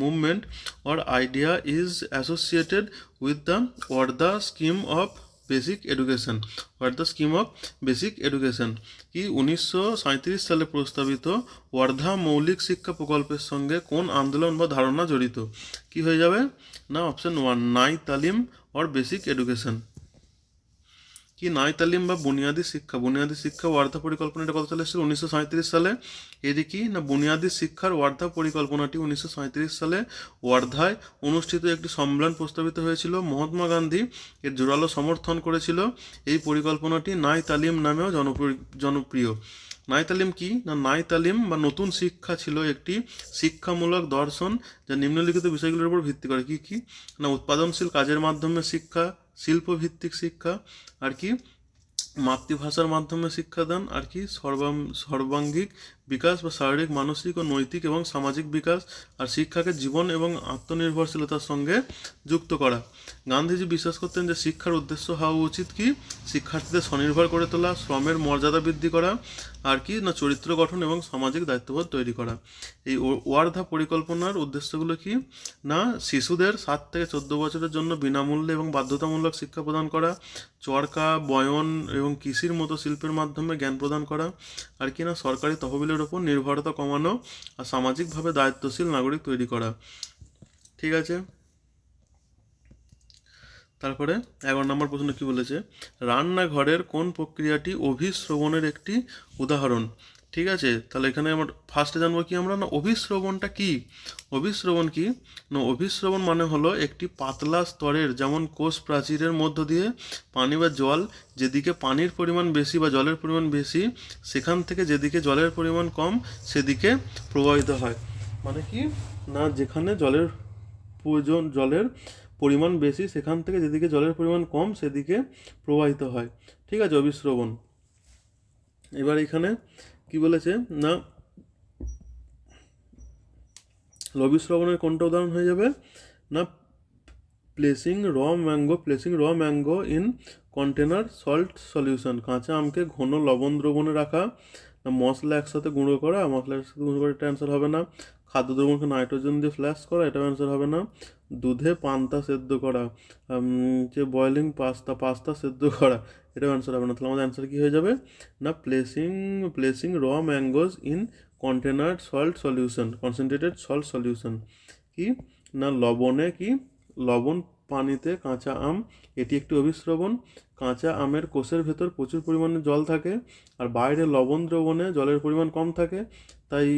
movement or idea is associated with the Wardha scheme of basic education কি 1937 সালে প্রস্তাবিত ওয়ার্ধা মৌলিক শিক্ষা প্রকল্পের সঙ্গে কোন আন্দোলন বা ধারণা জড়িত? কি হয়ে যাবে না অপশন 1, নাই তালিম অর বেসিক এডুকেশন। কি নাই তালিম বা বুনিয়াদী শিক্ষা ওয়ার্ধা পরিকল্পনাটা কত সালে এসেছিল? 1937 সালে। এটি কি না বুনিয়াদী শিক্ষার ওয়ার্ধা পরিকল্পনাটি 1937 সালে ওয়ার্ধায় অনুষ্ঠিত একটি সম্মেলন প্রস্তাবিত হয়েছিল। মহাত্মা গান্ধী এর জোরালো সমর্থন করেছিল। এই পরিকল্পনাটি নাই তালিম নামেও জনপ্রিয়। নাই তালিম কি না, নাই তালিম বা নতুন শিক্ষা ছিল একটি শিক্ষামূলক দর্শন যা নিম্নলিখিত বিষয়গুলোর উপর ভিত্তি করে। কি কি না উৎপাদনশীল কাজের মাধ্যমে শিক্ষা, শিল্পভিত্তিক শিক্ষা, আর কি মাতৃভাষার মাধ্যমে শিক্ষাদান, আর কি সর্বাঙ্গিক বিকাশ বা শারীরিক, মানসিক ও নৈতিক এবং সামাজিক বিকাশ, আর শিক্ষাকে জীবন এবং আত্মনির্ভরশীলতার সঙ্গে যুক্ত করা। গান্ধীজি বিশ্বাস করতেন যে শিক্ষার উদ্দেশ্য হওয়া উচিত কি, শিক্ষার্থীদের স্বনির্ভর করে তোলা, শ্রমের মর্যাদা বৃদ্ধি করা, আর কি না চরিত্র গঠন এবং সামাজিক দায়িত্ববোধ তৈরি করা। এই ওয়ার্ধা পরিকল্পনার উদ্দেশ্যগুলো কি না শিশুদের 7 থেকে 14 বছরের জন্য বিনামূল্যে এবং বাধ্যতামূলক শিক্ষা প্রদান করা, চরকা, বয়ন এবং কৃষির মতো শিল্পের মাধ্যমে জ্ঞান প্রদান করা, আর কি না সরকারি তহবিলের ওপর নির্ভরতা কমানো, আর সামাজিকভাবে দায়িত্বশীল নাগরিক তৈরি করা। ঠিক আছে, তারপরে 11 নম্বর প্রশ্ন কি বলেছে, রান্নাঘরের কোন প্রক্রিয়াটি অভিশ্রবণের একটি উদাহরণ। ঠিক আছে, তাহলে এখানে আমরা ফার্স্টে জানবো কি আমরা না অভিশ্রবণটা কি। অভিশ্রবণ কি না, অভিশ্রবণ মানে হলো একটি পাতলা স্তরের যেমন কোষ প্রাচীরের মধ্য দিয়ে পানি বা জল, যেদিকে পানির পরিমাণ বেশি বা জলের পরিমাণ বেশি সেখান থেকে যেদিকে জলের পরিমাণ কম সেদিকে প্রবাহিত হয়। মানে কি না যেখানে জলের পরিমাণ বেশি সেখান থেকে যেদিকে জলের পরিমাণ কম সেদিকে প্রবাহিত হয়। ঠিক আছে, অভিশ্রবণ। এবার এখানে কি বলেছে না অভিশ্রবণের কোনটা উদাহরণ হয়ে যাবে না প্লেসিং র mango in container salt solution, কাঁচা আমকে ঘন লবণ দ্রবণে রাখা, না মশলা একসাথে গুঁড়ো করা, মশলা একসাথে গুঁড়ো করা এটা অ্যান্সার হবে না, খাদ্য দ্রবণকে নাইট্রোজেন দিয়ে ফ্ল্যাশ করা এটাও অ্যান্সার হবে না, দুধে পান্তা সেদ্ধ করা, যে বয়েলিং পাস্তা সেদ্ধ করা এটাও অ্যান্সার হবে না। তাহলে আমাদের অ্যান্সার কী হয়ে যাবে না প্লেসিং র mangoes in container salt solution, concentrated salt solution. কি না লবণ পানিতে কাঁচা আম, এটি একটি অভিশ্রবণ। কাঁচা আমের কোষের ভেতর প্রচুর পরিমাণে জল থাকে আর বাইরে লবণ দ্রবণে জলের পরিমাণ কম থাকে, তাই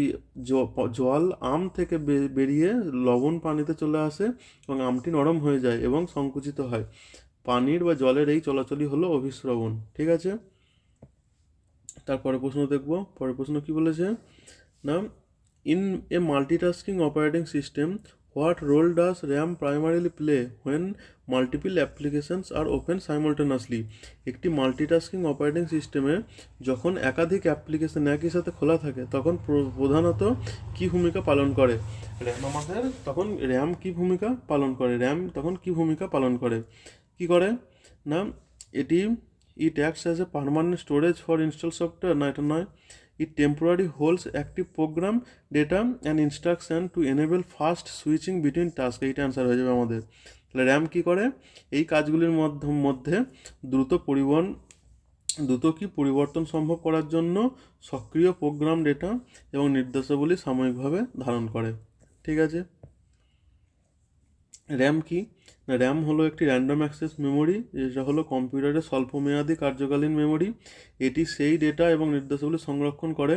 জল আম থেকে বেরিয়ে লবণ পানিতে চলে আসে এবং আমটি নরম হয়ে যায় এবং সংকুচিত হয়। পানির বা জলের এই চলাচলই হলো অভিশ্রবণ। ঠিক আছে, তারপরে প্রশ্ন দেখব। পরের প্রশ্ন কি বলেছে না in a multitasking operating system what role does RAM primarily play when multiple applications are open simultaneously. একটি মাল্টিটাস্কিং অপারেটিং সিস্টেমে যখন একাধিক অ্যাপ্লিকেশন একই সাথে খোলা থাকে তখন প্রধানত কী ভূমিকা পালন করে র্যাম কি ভূমিকা পালন করে কি করে না এটি ইট acts as a permanent storage for install software, না এটা নয়। It temporarily holds active program data and instruction to enable fast switching between tasks, এইটা অ্যান্সার হয়ে যাবে আমাদের। তাহলে র্যাম কী করে এই কাজগুলির মধ্যে দ্রুত পরিবর্তন সম্ভব করার জন্য সক্রিয় প্রোগ্রাম ডেটা এবং নির্দেশাবলী সাময়িকভাবে ধারণ করে। ঠিক আছে, র্যাম কি না র্যাম হলো একটি র্যান্ডম অ্যাক্সেস মেমোরি, যেটা হলো কম্পিউটারের স্বল্পমেয়াদী কার্যকালীন মেমোরি। এটি সেই ডেটা এবং নির্দেশাবলী সংরক্ষণ করে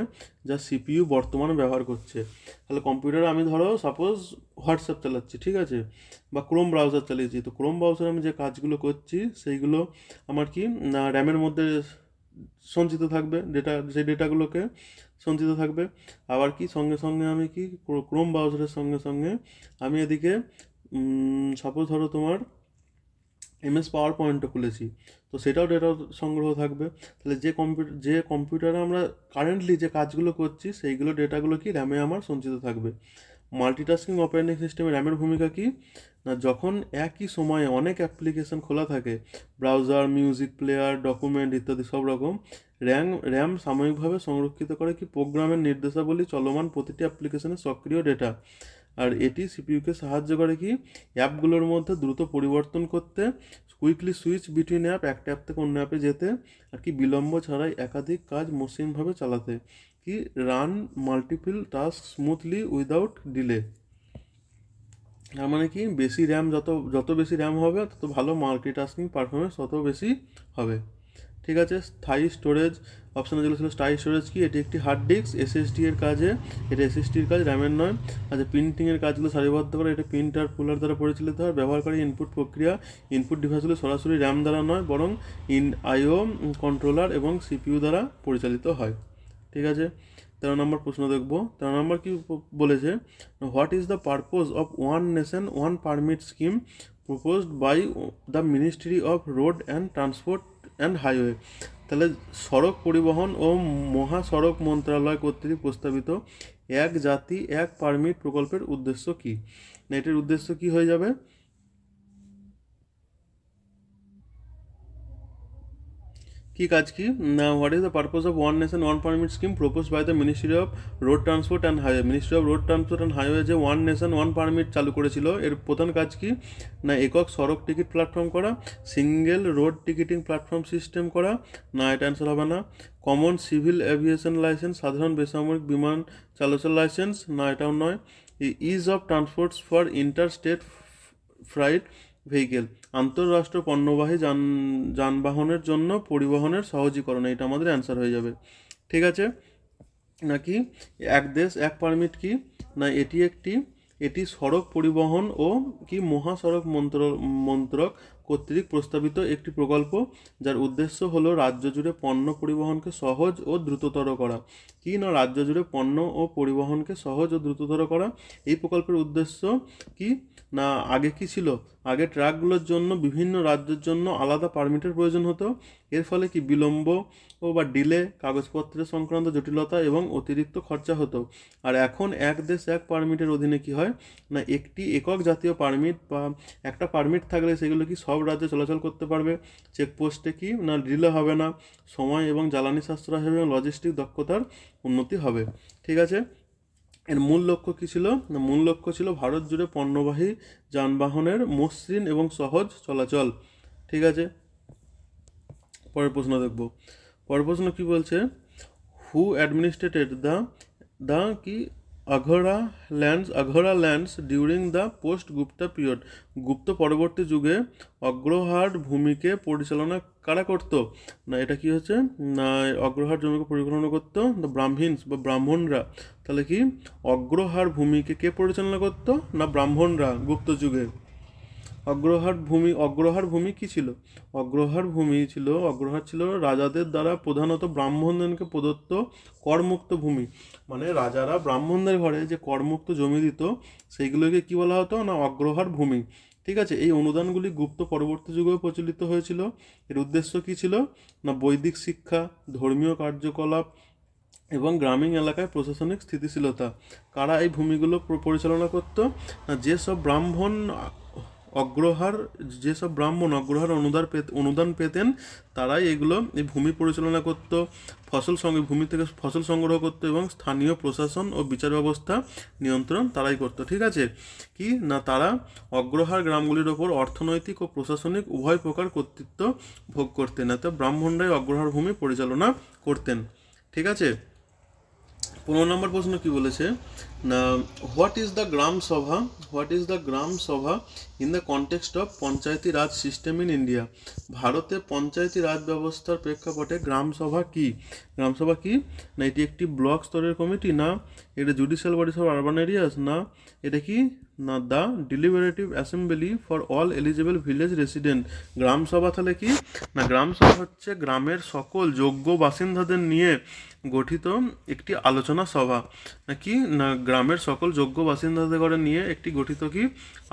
যা সিপিইউ বর্তমানে ব্যবহার করছে। তাহলে কম্পিউটারে আমি ধরো সাপোজ হোয়াটসঅ্যাপ চালাচ্ছি, ঠিক আছে, বা ক্রোম ব্রাউজার চালিয়েছি, তো ক্রোম ব্রাউজারে আমি যে কাজগুলো করছি সেইগুলো আমার কি না র্যামের মধ্যে সঞ্চিত থাকবে, সেই ডেটাগুলোকে সঞ্চিত থাকবে। আবার কি সঙ্গে সঙ্গে আমি কি ক্রোম ব্রাউজারের সঙ্গে আমি এদিকে সাপোজ ধরো তোমার MS পাওয়ার পয়েন্টটা খুলেছি, তো সেটাও ডেটা সংগ্রহ থাকবে। তাহলে যে কম্পিউটারে আমরা কারেন্টলি যে কাজগুলো করছি সেইগুলো ডেটাগুলো কি র্যামে আমার সঞ্চিত থাকবে। মাল্টিটাস্কিং অপারেটিং সিস্টেমে র্যামের ভূমিকা কি না যখন একই সময়ে অনেক অ্যাপ্লিকেশন খোলা থাকে, ব্রাউজার, মিউজিক প্লেয়ার, ডকুমেন্ট ইত্যাদি সব রকম, র্যাম সাময়িকভাবে সংরক্ষিত করে কি প্রোগ্রামের নির্দেশাবলী চলমান প্রতিটি অ্যাপ্লিকেশনের সক্রিয় ডেটা। আর এটি সিপিইউকে সাহায্য করে কি অ্যাপগুলোর মধ্যে দ্রুত পরিবর্তন করতে, কুইকলি সুইচ বিটুইন একটা অ্যাপ থেকে অন্য অ্যাপে যেতে, আর কি বিলম্ব ছাড়াই একাধিক কাজ মসৃণভাবে চালাতে, কি run multiple task smoothly without delay. তার মানে কি বেশি র্যাম যত বেশি র্যাম হবে তত ভালো মাল্টিটাস্কিং পারফরমেন্স তত বেশি হবে। ঠিক আছে, স্থায়ী স্টোরেজ অপশানে যেগুলো ছিল স্থায়ী স্টোরেজ কি এটি একটি হার্ড ডিস্ক এসএসডি এর কাজে, এটা এসএসডির কাজ র্যামের নয়। আচ্ছা, প্রিন্টিংয়ের কাজগুলো সারিবদ্ধ করে এটা প্রিন্টার পুলার দ্বারা পরিচালিত হয়। ব্যবহারকারী ইনপুট ডিভাইসগুলো সরাসরি র্যাম দ্বারা নয় বরং আইও কন্ট্রোলার এবং সিপিইউ দ্বারা পরিচালিত হয়। ঠিক আছে, 13 নম্বর প্রশ্ন দেখব। 13 নম্বর কি বলেছে, what is the purpose of one nation one permit scheme proposed by the ministry of road and transport and highway. তাহলে সড়ক পরিবহন ও মহাসড়ক মন্ত্রণালয় কর্তৃক প্রস্তাবিত এক জাতি এক পারমিট প্রকল্পের উদ্দেশ্য কী? না এটির উদ্দেশ্য কী হয়ে যাবে? কি কাজ কি না, what is the purpose of one nation one permit scheme propose by the ministry of road transport and highway? Ministry of road transport and highway যে ওয়ান নেশন ওয়ান পারমিট চালু করেছিল, এর প্রধান কাজ কি না একক সড়ক টিকিট প্ল্যাটফর্ম করা, single road ticketing platform system করা, না এটা অ্যান্সার হবে না। কমন সিভিল এভিয়েশন লাইসেন্স, সাধারণ বেসামরিক বিমান চালাচল লাইসেন্স, না এটাও নয়। Is of transports for inter state freight vehicle, আন্তঃরাষ্ট্র পণ্যবাহী যানবাহনের জন্য পরিবহনের সহজীকরণ, এটা আমাদের অ্যান্সার হয়ে যাবে। ঠিক আছে, নাকি এক দেশ এক পারমিট কি না এটি সড়ক পরিবহন ও কি মহাসড়ক মন্ত্রক কর্তৃক প্রস্তাবিত একটি প্রকল্প, যার উদ্দেশ্য হলো রাজ্য জুড়ে পণ্য পরিবহনকে সহজ ও দ্রুততর করা। কি না রাজ্য জুড়ে পণ্য ও পরিবহনকে সহজ ও দ্রুততর করা। এই প্রকল্পের উদ্দেশ্য কি না আগে কি ছিল, আগে ট্রাকগুলোর জন্য বিভিন্ন রাজ্যের জন্য আলাদা পারমিটের প্রয়োজন হতো। এর ফলে কি বিলম্ব ও বা ডিলে, কাগজপত্রের সংক্রান্ত জটিলতা এবং অতিরিক্ত খরচা হতো। আর এখন এক দেশ এক পারমিটের অধীনে কি হয় না একটি একক জাতীয় পারমিট বা একটা পারমিট থাকলে সেগুলো কি সব রাজ্যে চলাচল করতে পারবে। চেকপোস্টে কি না ডিলে হবে না, সময় এবং জ্বালানি সাশ্রয় হবে এবং লজিস্টিক দক্ষতার উন্নতি হবে। ঠিক আছে, এর মূল লক্ষ্য কী ছিল না মূল লক্ষ্য ছিল ভারত জুড়ে পণ্যবাহী যানবাহনের মসৃণ এবং সহজ চলাচল। ঠিক আছে, পরের প্রশ্ন দেখব। পরের প্রশ্ন কি বলছে, হু অ্যাডমিনিস্ট্রেটেড দ্য কি agrahara lands during the post Gupta period? গুপ্ত পরবর্তী যুগে অগ্রহার ভূমিকে পরিচালনা কারা করত? না এটা কি হচ্ছে না অগ্রহার জমিকে পরিচালনা করত দ্য ব্রাহ্মিনস বা ব্রাহ্মণরা। তাহলে কি অগ্রহার ভূমিকে কে পরিচালনা করত না ব্রাহ্মণরা গুপ্ত যুগে। অগ্রহার ভূমি কি ছিল? অগ্রহার ছিল রাজাদের দ্বারা প্রধানত ব্রাহ্মণদেরকে প্রদত্ত করমুক্ত ভূমি। মানে রাজারা ব্রাহ্মণদের ঘরে যে করমুক্ত জমি দিত সেইগুলোকে কি বলা হতো না অগ্রহার ভূমি। ঠিক আছে, এই অনুদানগুলি গুপ্ত পরবর্তী যুগেও প্রচলিত হয়েছিল। এর উদ্দেশ্য কি ছিল না বৈদিক শিক্ষা, ধর্মীয় কার্যকলাপ এবং গ্রামীণ এলাকায় প্রশাসনিক স্থিতিশীলতা। কারা এই ভূমিগুলো পরিচালনা করত না যেসব ব্রাহ্মণ অগ্রহার অনুদান পেতেন তারাই এই ভূমি পরিচালনা করত, ভূমি থেকে ফসল সংগ্রহ করত এবং স্থানীয় প্রশাসন ও বিচার ব্যবস্থা নিয়ন্ত্রণ তারাই করত। ঠিক আছে, কি না তারা অগ্রহার গ্রামগুলির ওপর অর্থনৈতিক ও প্রশাসনিক উভয় প্রকার কর্তৃত্ব ভোগ করতেন। এতে ব্রাহ্মণরাই অগ্রহার ভূমি পরিচালনা করতেন। ঠিক আছে, 15 নম্বর প্রশ্ন কি বলেছে না হোয়াট ইজ দ্য গ্রাম সভা in the context of Panchayati Raj system in India? ভারতে পঞ্চায়েতি রাজ ব্যবস্থার প্রেক্ষাপটে গ্রাম সভা কি না এটি একটি ব্লক স্তরের কমিটি, না এটা judicial bodies of urban areas, না এটা কি না the deliberative assembly for all eligible village resident. গ্রাম সভা তাহলে কি না গ্রাম সভা হচ্ছে গ্রামের সকল যোগ্য বাসিন্দাদের নিয়ে গঠিত একটি আলোচনা সভা। নাকি না গ্রামের সকল যোগ্য বাসিন্দাদের করে নিয়ে একটি গঠিত কি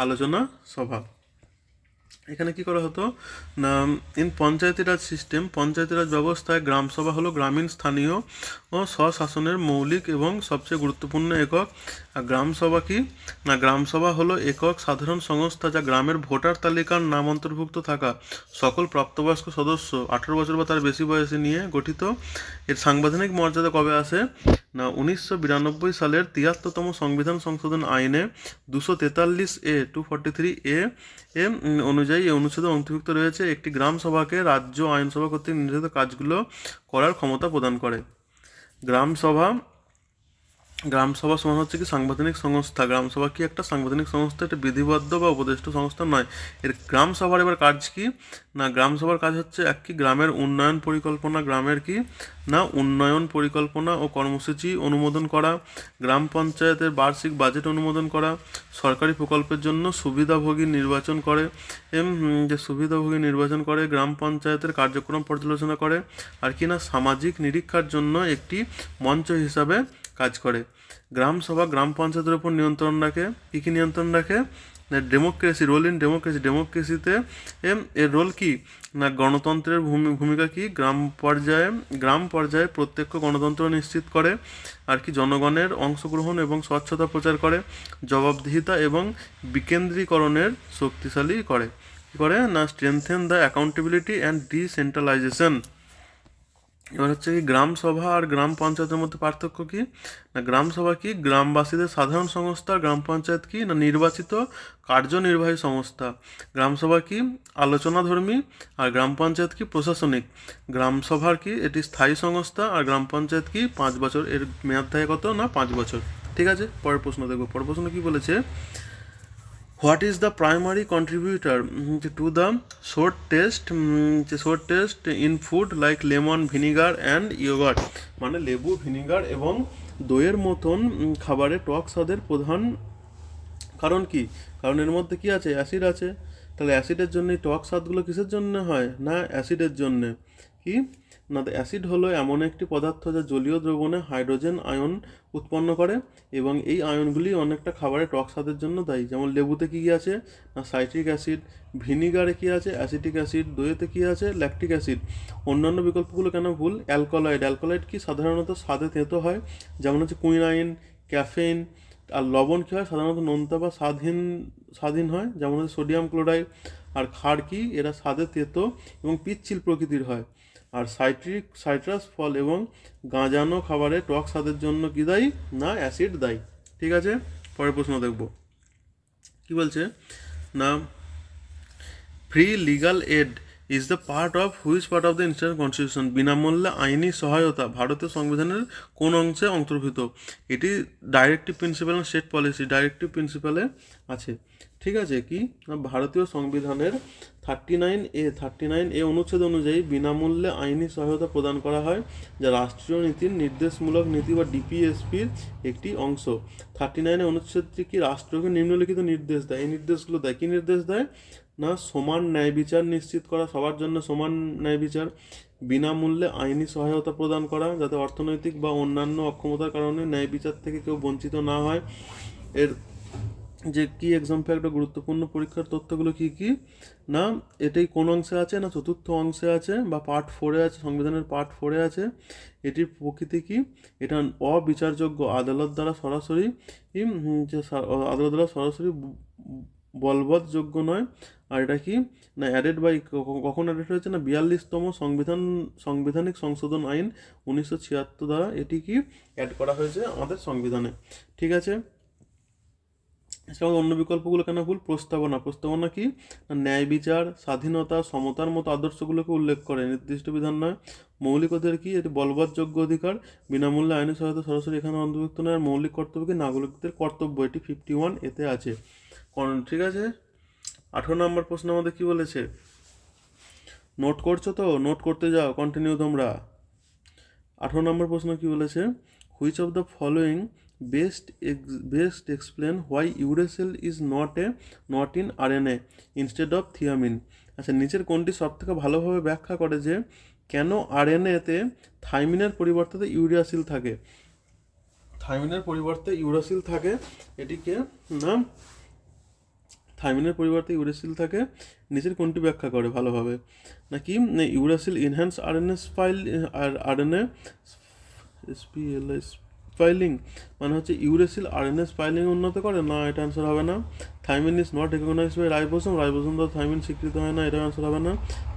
আলোচনা সভা। এখানে কি করা হতো না পঞ্চায়েতি রাজ ব্যবস্থায় গ্রামসভা হলো গ্রামীণ স্থানীয় ও স্বশাসনের মৌলিক এবং সবচেয়ে গুরুত্বপূর্ণ একক। আর গ্রামসভা হলো একক সাধারণ সংস্থা যা গ্রামের ভোটার তালিকার নাম অন্তর্ভুক্ত থাকা সকল প্রাপ্তবয়স্ক সদস্য 18 বছর বা তার বেশি বয়সে নিয়ে গঠিত। এর সাংবিধানিক মর্যাদা কবে আসে না 1992 সালের 73তম সংবিধান সংশোধন আইনে 243A 243A অনুযায়ী এই অনুচ্ছেদে অন্তর্ভুক্ত রয়েছে একটি গ্রাম সভাকে রাজ্য আইনসভা কর্তৃক নির্ধারিত কাজগুলো করার ক্ষমতা প্রদান করে। গ্রামসভা সমান হচ্ছে কি সাংবিধানিক সংস্থা। গ্রামসভা কি একটা সাংবিধানিক সংস্থা, এটা বিধিবদ্ধ বা উপদেষ্টা সংস্থা নয়। এর গ্রামসভার এবার কাজ কি না গ্রামসভার কাজ হচ্ছে কি গ্রামের উন্নয়ন পরিকল্পনা ও কর্মসূচি অনুমোদন করা, গ্রাম পঞ্চায়েতের বার্ষিক বাজেট অনুমোদন করা, সরকারি প্রকল্পের জন্য সুবিধাভোগী নির্বাচন করে গ্রাম পঞ্চায়েতের কার্যক্রম পর্যালোচনা করে, আর কি না সামাজিক নিরীক্ষার জন্য একটি মঞ্চ হিসাবে কাজ করে। গ্রামসভা গ্রাম পঞ্চায়েতের উপর নিয়ন্ত্রণ রাখে। কী নিয়ন্ত্রণ রাখে ডেমোক্রেসি, রোল ইন ডেমোক্রেসি, ডেমোক্রেসিতে এর রোল কি না গণতন্ত্রের ভূমিকা কি গ্রাম পর্যায়ে প্রত্যক্ষ গণতন্ত্র নিশ্চিত করে, আর কি জনগণের অংশগ্রহণ এবং স্বচ্ছতা প্রচার করে, জবাবদিহিতা এবং বিকেন্দ্রীকরণের শক্তিশালী করে, কী করে না strengthen the accountability and decentralisation. এবার হচ্ছে কি গ্রাম সভা আর গ্রাম পঞ্চায়েতের মধ্যে পার্থক্য কি না গ্রাম সভা কি গ্রামবাসীদের সাধারণ সংস্থা, গ্রাম পঞ্চায়েত কি না নির্বাচিত কার্যনির্বাহী সংস্থা। গ্রাম সভা কি আলোচনাধর্মী আর গ্রাম পঞ্চায়েত কি প্রশাসনিক। গ্রাম সভার কি এটি স্থায়ী সংস্থা আর গ্রাম পঞ্চায়েত কি 5 বছর, এর মেয়াদ থাকে কত না 5 বছর। ঠিক আছে, পরের প্রশ্ন দেখবো। পরের প্রশ্ন কি বলেছে, what is the primary contributor to the sour taste in food like lemon, vinegar and yogurt, মানে লেবু, ভিনিগার এবং দইয়ের মতন খাবারে টক স্বাদের প্রধান কারণ কি? কারণ এর মধ্যে কি আছে? অ্যাসিড আছে। তাহলে অ্যাসিডের জন্য টক স্বাদগুলো কিসের জন্য হয়? না অ্যাসিডের জন্যে। কি না অ্যাসিড হলো এমন একটি পদার্থ যা জলীয় দ্রবণে হাইড্রোজেন আয়ন উৎপন্ন করে এবং এই আয়নগুলি অনেকটা খাবারের টক স্বাদের জন্য দায়ী। যেমন লেবুতে কী আছে না সাইট্রিক অ্যাসিড, ভিনিগারে কী আছে অ্যাসিটিক অ্যাসিড, দইয়েতে কী আছে ল্যাকটিক অ্যাসিড। অন্যান্য বিকল্পগুলো কেন ভুল? অ্যালকোলয়েড কি সাধারণত স্বাদে তেঁতো হয়, যেমন হচ্ছে কুইনাইন, ক্যাফেইন। আর লবণ কী হয় সাধারণত নোনতা বা স্বাধীন হয়, যেমন হচ্ছে সোডিয়াম ক্লোরাইড। আর ক্ষার কি এরা স্বাদে তেতো এবং পিচ্ছিল প্রকৃতির হয়। আর সাইট্রাস ফল এবং গাঁজানো খাবারে টক স্বাদের জন্য কি দায়ী? না অ্যাসিড দায়ী। ঠিক আছে, পরের প্রশ্ন দেখব। কি বলছে না free legal aid is the part of the Indian constitution, বিনামূল্যে আইনি সহায়তা ভারতীয় সংবিধানের কোন অংশে অন্তর্ভুক্ত? এটি directive principal state policy, directive প্রিন্সিপালে আছে। ঠিক আছে, কি না ভারতীয় সংবিধানের 39A অনুচ্ছেদ অনুযায়ী বিনামূল্যে আইনি সহায়তা প্রদান করা হয়, যা রাষ্ট্রীয় নীতির নির্দেশমূলক নীতি বা ডিপিএসপির একটি অংশ। 39 অনুচ্ছেদটি কি রাষ্ট্রকে নিম্নলিখিত নির্দেশ দেয়? এই নির্দেশগুলো দেয়। কী নির্দেশ দেয়? না সমান ন্যায় বিচার নিশ্চিত করা, সবার জন্য সমান ন্যায় বিচার, বিনামূল্যে আইনি সহায়তা প্রদান করা যাতে অর্থনৈতিক বা অন্যান্য অক্ষমতার কারণে ন্যায় বিচার থেকে কেউ বঞ্চিত না হয়। এর যে কি এক্সাম ফ্যাক্টর গুরুত্বপূর্ণ পরীক্ষার তথ্যগুলো কি কি না এটাই কোন অংশে আছে না চতুর্থ অংশে আছে বা পার্ট 4-এ আছে, সংবিধানের পার্ট 4-এ আছে। এটির প্রকৃতি কি? এটা অবিচারযোগ্য, আদালত দ্বারা সরাসরি বলবৎযোগ্য নয়। আর এটা কি না অ্যাডেড বাই কখন অ্যাডেড হয়েছে না 42তম সাংবিধানিক সংশোধন আইন 1976 দ্বারা এটি কি অ্যাড করা হয়েছে আমাদের সংবিধানে। ঠিক আছে, অন্য বিকল্পগুলো কেন ভুল? প্রস্তাবনা কি ন্যায় বিচার, স্বাধীনতা, সমতার মতো আদর্শগুলোকে উল্লেখ করে, নির্দিষ্ট বিধান নয়। মৌলিক অধিকার কি? এটি বলবৎযোগ্য অধিকার, বিনামূল্যে আইনি সহায়তা সরাসরি এখানে অন্তর্ভুক্ত নয়। আর মৌলিক কর্তব্য কি নাগরিকদের কর্তব্য, এটি 51 এতে আছে। ঠিক আছে, 18 নম্বর প্রশ্ন আমাদের কি বলেছে? নোট করছো তো? নোট করতে যাও, কন্টিনিউ তোমরা। 18 নম্বর প্রশ্ন কি বলেছে? Which of the following best explain why uracil is not in RNA instead of thiamine? আচ্ছা, নিচের কোনটি সবথেকে ভালোভাবে ব্যাখ্যা করে যে কেন আরএনএতে থাইমিনের পরিবর্তে ইউরাসিল থাকে? থাইমিনের পরিবর্তে ইউরাসিল থাকে, এটিকে না থাইমিনের পরিবর্তে ইউরাসিল থাকে, নিচের কোনটি ব্যাখ্যা করে ভালোভাবে? নাকি ইউরাসিল ইনহ্যান্স আরএনএ স্পাইলিং, মানে হচ্ছে ইউরাসিল আরএনএ স্পাইলিং উন্নত করে না, এটা অ্যান্সার হবে না। Thymine is not recognised by ribosome দ্বারা থাইমিন স্বীকৃত হয় না, এটা অ্যান্সার হবে না।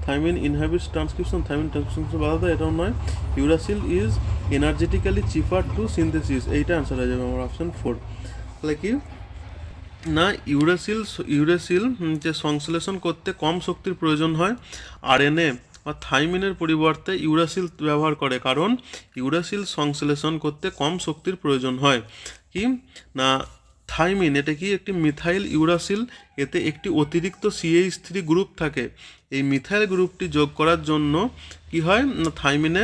Thymine inhibits transcription, thymine transcription বাধা দেয়, এটাও নয়। Uracil is energetically cheaper to synthesis, এইটা অ্যান্সার হয়ে যাবে আমার অপশন 4। তাহলে কি না ইউরাসিল যে সংশ্লেষণ করতে কম শক্তির প্রয়োজন হয়, আরএনএ বা থাইমিনের পরিবর্তে ইউরাসিল ব্যবহার করে, কারণ ইউরাসিল সংশ্লেষণ করতে কম শক্তির প্রয়োজন হয়। কি না থাইমিন এটা কি একটি মিথাইল ইউরাসিল এতে একটি অতিরিক্ত CH3 গ্রুপ থাকে। এই মিথাইল গ্রুপটি যোগ করার জন্য কি হয় না, থাইমিনে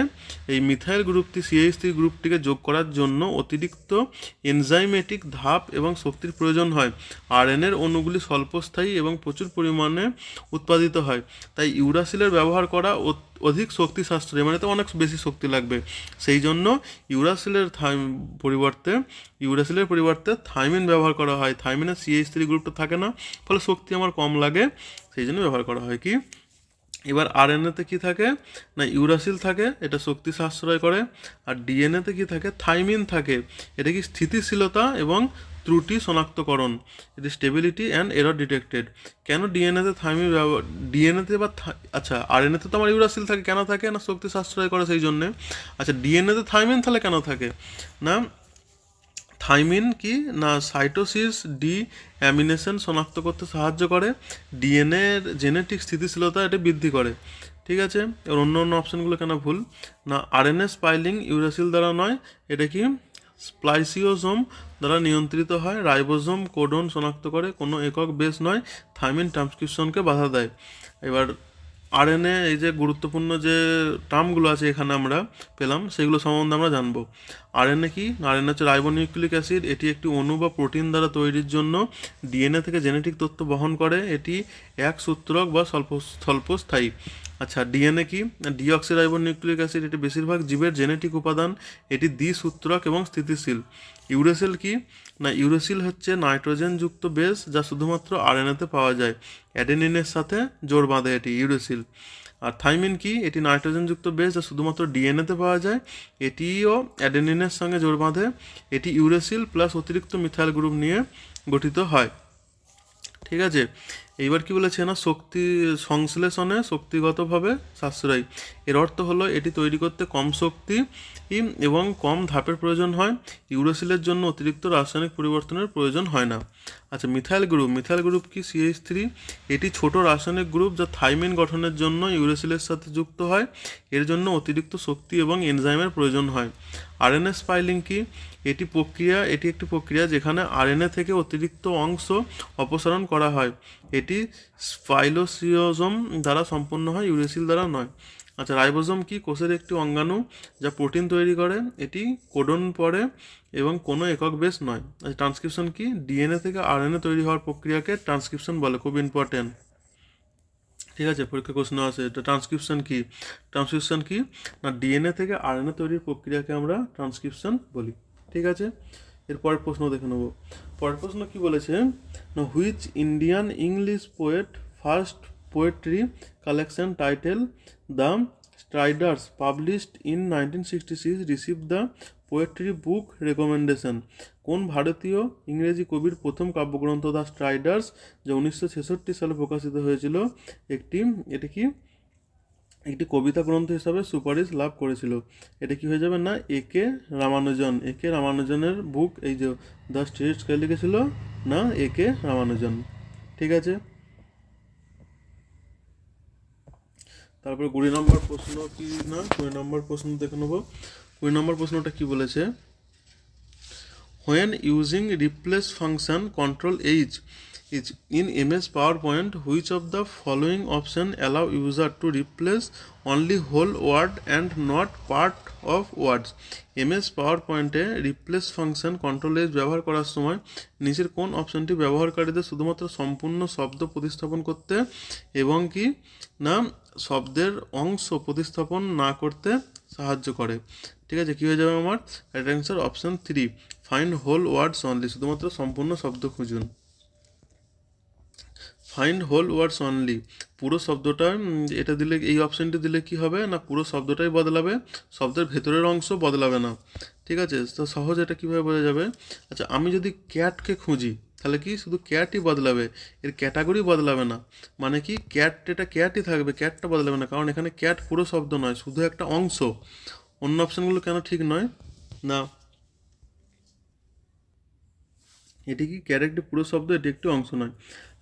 এই মিথাইল গ্রুপটি CH3 গ্রুপটিকে যোগ করার জন্য অতিরিক্ত এনজাইমেটিক ধাপ এবং শক্তির প্রয়োজন হয়। RNA অণুগুলি স্বল্পস্থায়ী এবং প্রচুর পরিমাণে উৎপাদিত হয়, তাই ইউরাসিলের ব্যবহার করা অধিক শক্তি সাশ্রয়ী, মানে তো অনেক বেশি শক্তি লাগবে। সেই জন্য ইউরাসিলের পরিবর্তে থাইমিন ব্যবহার করা হয়। থাইমিনের CH3 গ্রুপটা থাকে না, ফলে শক্তি আমার কম লাগে, সেই জন্য ব্যবহার করা হয়। কি এবার RNA-তে কী থাকে না, ইউরাসিল থাকে, এটা শক্তি সাশ্রয় করে। আর DNA-তে কী থাকে, থাইমিন থাকে, এটা কি স্থিতিশীলতা এবং ত্রুটি শনাক্তকরণ, এটি স্টেবিলিটি অ্যান্ড এরর ডিটেক্টেড। কেন ডিএনএতে থাইমিন ডিএনএতে বা আচ্ছা RNA-তে তো আমার ইউরাসিল থাকে, কেন থাকে না শক্তি সাশ্রয় করে সেই জন্যে। আচ্ছা ডিএনএতে থাইমিন তাহলে কেন থাকে না, থাইমিন কি না সাইটোসিস ডি অ্যামিনেশন শনাক্ত করতে সাহায্য করে, ডিএনএর জেনেটিক স্থিতিশীলতা এটা বৃদ্ধি করে। ঠিক আছে, এর অন্য অন্য অপশানগুলো কেন ভুল না, RNA স্পাইলিং ইউরাসিল দ্বারা নয়, এটা কি স্প্লাইসিওজোম দ্বারা নিয়ন্ত্রিত হয়। রাইবোজোম কোডন শনাক্ত করে, কোনো একক বেস নয়। থাইমিন ট্রান্সক্রিপশনকে বাধা দেয়। এবার RNA এই যে গুরুত্বপূর্ণ যে টার্মগুলো আছে এখানে আমরা পেলাম, সেগুলো সম্বন্ধে আমরা জানবো। RNA কি, RNA হচ্ছে রাইবোনিউক্লিক অ্যাসিড, এটি একটি অণু বা প্রোটিন দ্বারা তৈরির জন্য DNA থেকে জেনেটিক তথ্য বহন করে, এটি এক সূত্রক বা স্বল্পস্থায়ী। আচ্ছা DNA কি, ডিঅক্সিরাইবোনিউক্লিক অ্যাসিড, এটি বেশিরভাগ জীবের জেনেটিক উপাদান, এটি দ্বিসূত্রক এবং স্থিতিশীল। ইউরেসিল কি না, ইউরেসিল হচ্ছে নাইট্রোজেনযুক্ত বেস যা শুধুমাত্র RNA-তে পাওয়া যায়, অ্যাডেনিনের সাথে জোড় বাঁধে এটি ইউরেসিল। আর থাইমিন কি, এটি নাইট্রোজেনযুক্ত বেস যা শুধুমাত্র DNA-তে পাওয়া যায়, এটিও অ্যাডেনিনের সঙ্গে জোড় বাঁধে, এটি ইউরেসিল প্লাস অতিরিক্ত মিথাইল গ্রুপ নিয়ে গঠিত হয়। ঠিক আছে, এইবার কি বলেছে না, শক্তি সংশ্লেষণে শক্তিগতভাবে সাশ্রয়ী। এর অর্থ হলো এটি তৈরি করতে কম শক্তি এবং কম ধাপের প্রয়োজন হয়। ইউরেসিলের জন্য অতিরিক্ত রাসায়নিক পরিবর্তনের প্রয়োজন হয় না। আচ্ছা মিথাইল গ্রুপ কি, CH3, এটি ছোট রাসায়নিক গ্রুপ যা থাইমিন গঠনের জন্য ইউরেসিলের সাথে যুক্ত হয়, এর জন্য অতিরিক্ত শক্তি এবং এনজাইমের প্রয়োজন হয়। RNA স্পাইলিং কি, এটি একটি প্রক্রিয়া যেখানে RNA থেকে অতিরিক্ত অংশ অপসারণ করা হয়, এটি স্পাইলোসিওজোম দ্বারা সম্পন্ন হয়, ইউরেসিল দ্বারা নয়। আচ্ছা রাইবোজোম কি, কোষের একটি অঙ্গাণু যা প্রোটিন তৈরি করে, এটি কোডন পড়ে এবং কোনো একক বেস নয়। আচ্ছা ট্রান্সক্রিপশন কি, DNA থেকে RNA তৈরি হওয়ার প্রক্রিয়াকে ট্রান্সক্রিপশন বলে, খুব ইম্পর্টেন্ট। ঠিক আছে, পরীক্ষা প্রশ্ন আছে এটা। ট্রান্সক্রিপশন কি না, DNA থেকে RNA তৈরির প্রক্রিয়াকে আমরা ট্রান্সক্রিপশন বলি। ঠিক আছে, এর পরের প্রশ্ন দেখে নেব। পরের প্রশ্ন কি বলেছে না, which Indian English poet first poetry collection title the Striders published in 1966 receive the poetry book recommendation. কোন ভারতীয় ইংরেজি কবির প্রথম কাব্যগ্রন্থ দ্য স্ট্রাইডার্স, যা 1966 সালে প্রকাশিত হয়েছিল, একটি কবিতা গ্রন্থ হিসাবে সুপারিশ লাভ করেছিল? এটা কি হয়ে যাবে না, একে রামানুজনের বুক, এই যে দ্য স্ট্রাইডার্স কে লিখেছিল না একে রামানুজন। ঠিক আছে, তারপরে 20 নম্বর প্রশ্ন কি না, 20 নম্বর প্রশ্ন দেখে নেব। 20 নম্বর প্রশ্নটা কি বলেছে, when using replace function control H is in MS PowerPoint, which of the following option allow user to replace only whole word and not part of words? MS PowerPoint-এ রিপ্লেস ফাংশন কন্ট্রোল এজ ব্যবহার করার সময় নিচের কোন অপশনটি ব্যবহারকারীদের শুধুমাত্র সম্পূর্ণ শব্দ প্রতিস্থাপন করতে এবং কি না শব্দের অংশ প্রতিস্থাপন না করতে সাহায্য করে? ঠিক আছে, কী হয়ে যাবে আমার right answer option 3, find whole words only, শুধুমাত্র সম্পূর্ণ শব্দ খুঁজুন। ফাইন্ড হোল ওয়ার্ডস অনলি, পুরো শব্দটা এটা দিলে, এই অপশানটি দিলে কি হবে না, পুরো শব্দটাই বদলাবে, শব্দের ভেতরের অংশ বদলাবে না। ঠিক আছে, তো সহজ এটা কীভাবে বোঝা যাবে? আচ্ছা আমি যদি ক্যাটকে খুঁজি তাহলে কি শুধু ক্যাটই বদলাবে, এর ক্যাটাগরি বদলাবে না, মানে কি এটা ক্যাটই থাকবে, ক্যাটটা বদলাবে না, কারণ এখানে ক্যাট পুরো শব্দ নয়, শুধু একটা অংশ। অন্য অপশানগুলো কেন ঠিক নয় না, এটি কি ক্যার একটি পুরো শব্দ, এটি একটি অংশ নয়।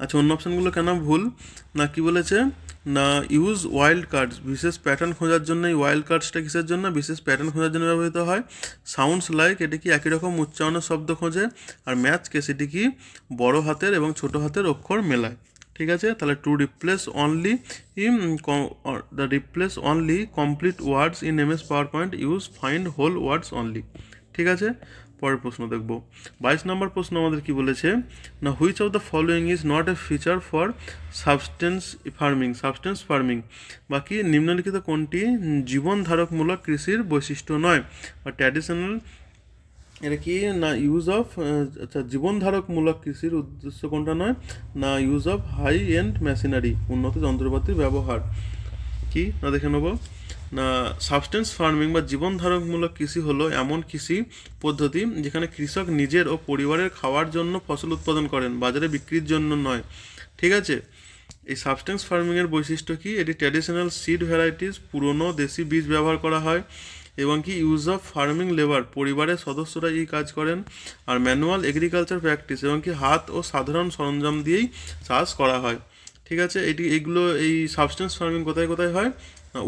আচ্ছা, অন্য অপশানগুলো কেন ভুল? না কি বলেছে, না ইউজ ওয়াইল্ড কার্ডস, বিশেষ প্যাটার্ন খোঁজার জন্য। এই ওয়াইল্ড কার্ডসটা কিসের জন্য? বিশেষ প্যাটার্ন খোঁজার জন্য ব্যবহৃত হয়। সাউন্ডস লাইক, এটি কি একই রকম উচ্চারণের শব্দ খোঁজে। আর ম্যাচ কেস, এটি কি বড় হাতের এবং ছোট হাতের অক্ষর মেলায়। ঠিক আছে, তাহলে to replace only the replace only complete words in MS PowerPoint use find whole words only. ঠিক আছে, পরের প্রশ্ন দেখব। 22 নম্বর প্রশ্ন আমাদের কি বলেছে, না which of the following is not A feature for substance farming, বাকি নিম্নলিখিত কোনটি জীবন ধারকমূলক কৃষির বৈশিষ্ট্য নয়, বা ট্র্যাডিশনাল, এটা কি না ইউজ অফ, আচ্ছা জীবন ধারকমূলক কৃষির উদ্দেশ্য কোনটা নয়, না use of high end machinery, উন্নত যন্ত্রপাতির ব্যবহার। কি না দেখে নেব, না সাবস্টেন্স ফার্মিং বা জীবন ধারকমূলক কৃষি হলো এমন কৃষি পদ্ধতি যেখানে কৃষক নিজের ও পরিবারের খাওয়ার জন্য ফসল উৎপাদন করেন, বাজারে বিক্রির জন্য নয়। ঠিক আছে, এই সাবস্টেন্স ফার্মিংয়ের বৈশিষ্ট্য কি, এটি ট্র্যাডিশনাল সিড ভ্যারাইটিস, পুরনো দেশি বীজ ব্যবহার করা হয়, এবং কি ইউজ অফ ফার্মিং লেবার, পরিবারের সদস্যরা এই কাজ করেন, আর ম্যানুয়াল এগ্রিকালচার প্র্যাকটিস, এবং কি হাত ও সাধারণ সরঞ্জাম দিয়েই চাষ করা হয়। ঠিক আছে, এই সাবস্টেন্স ফার্মিং কোথায় কোথায় হয়,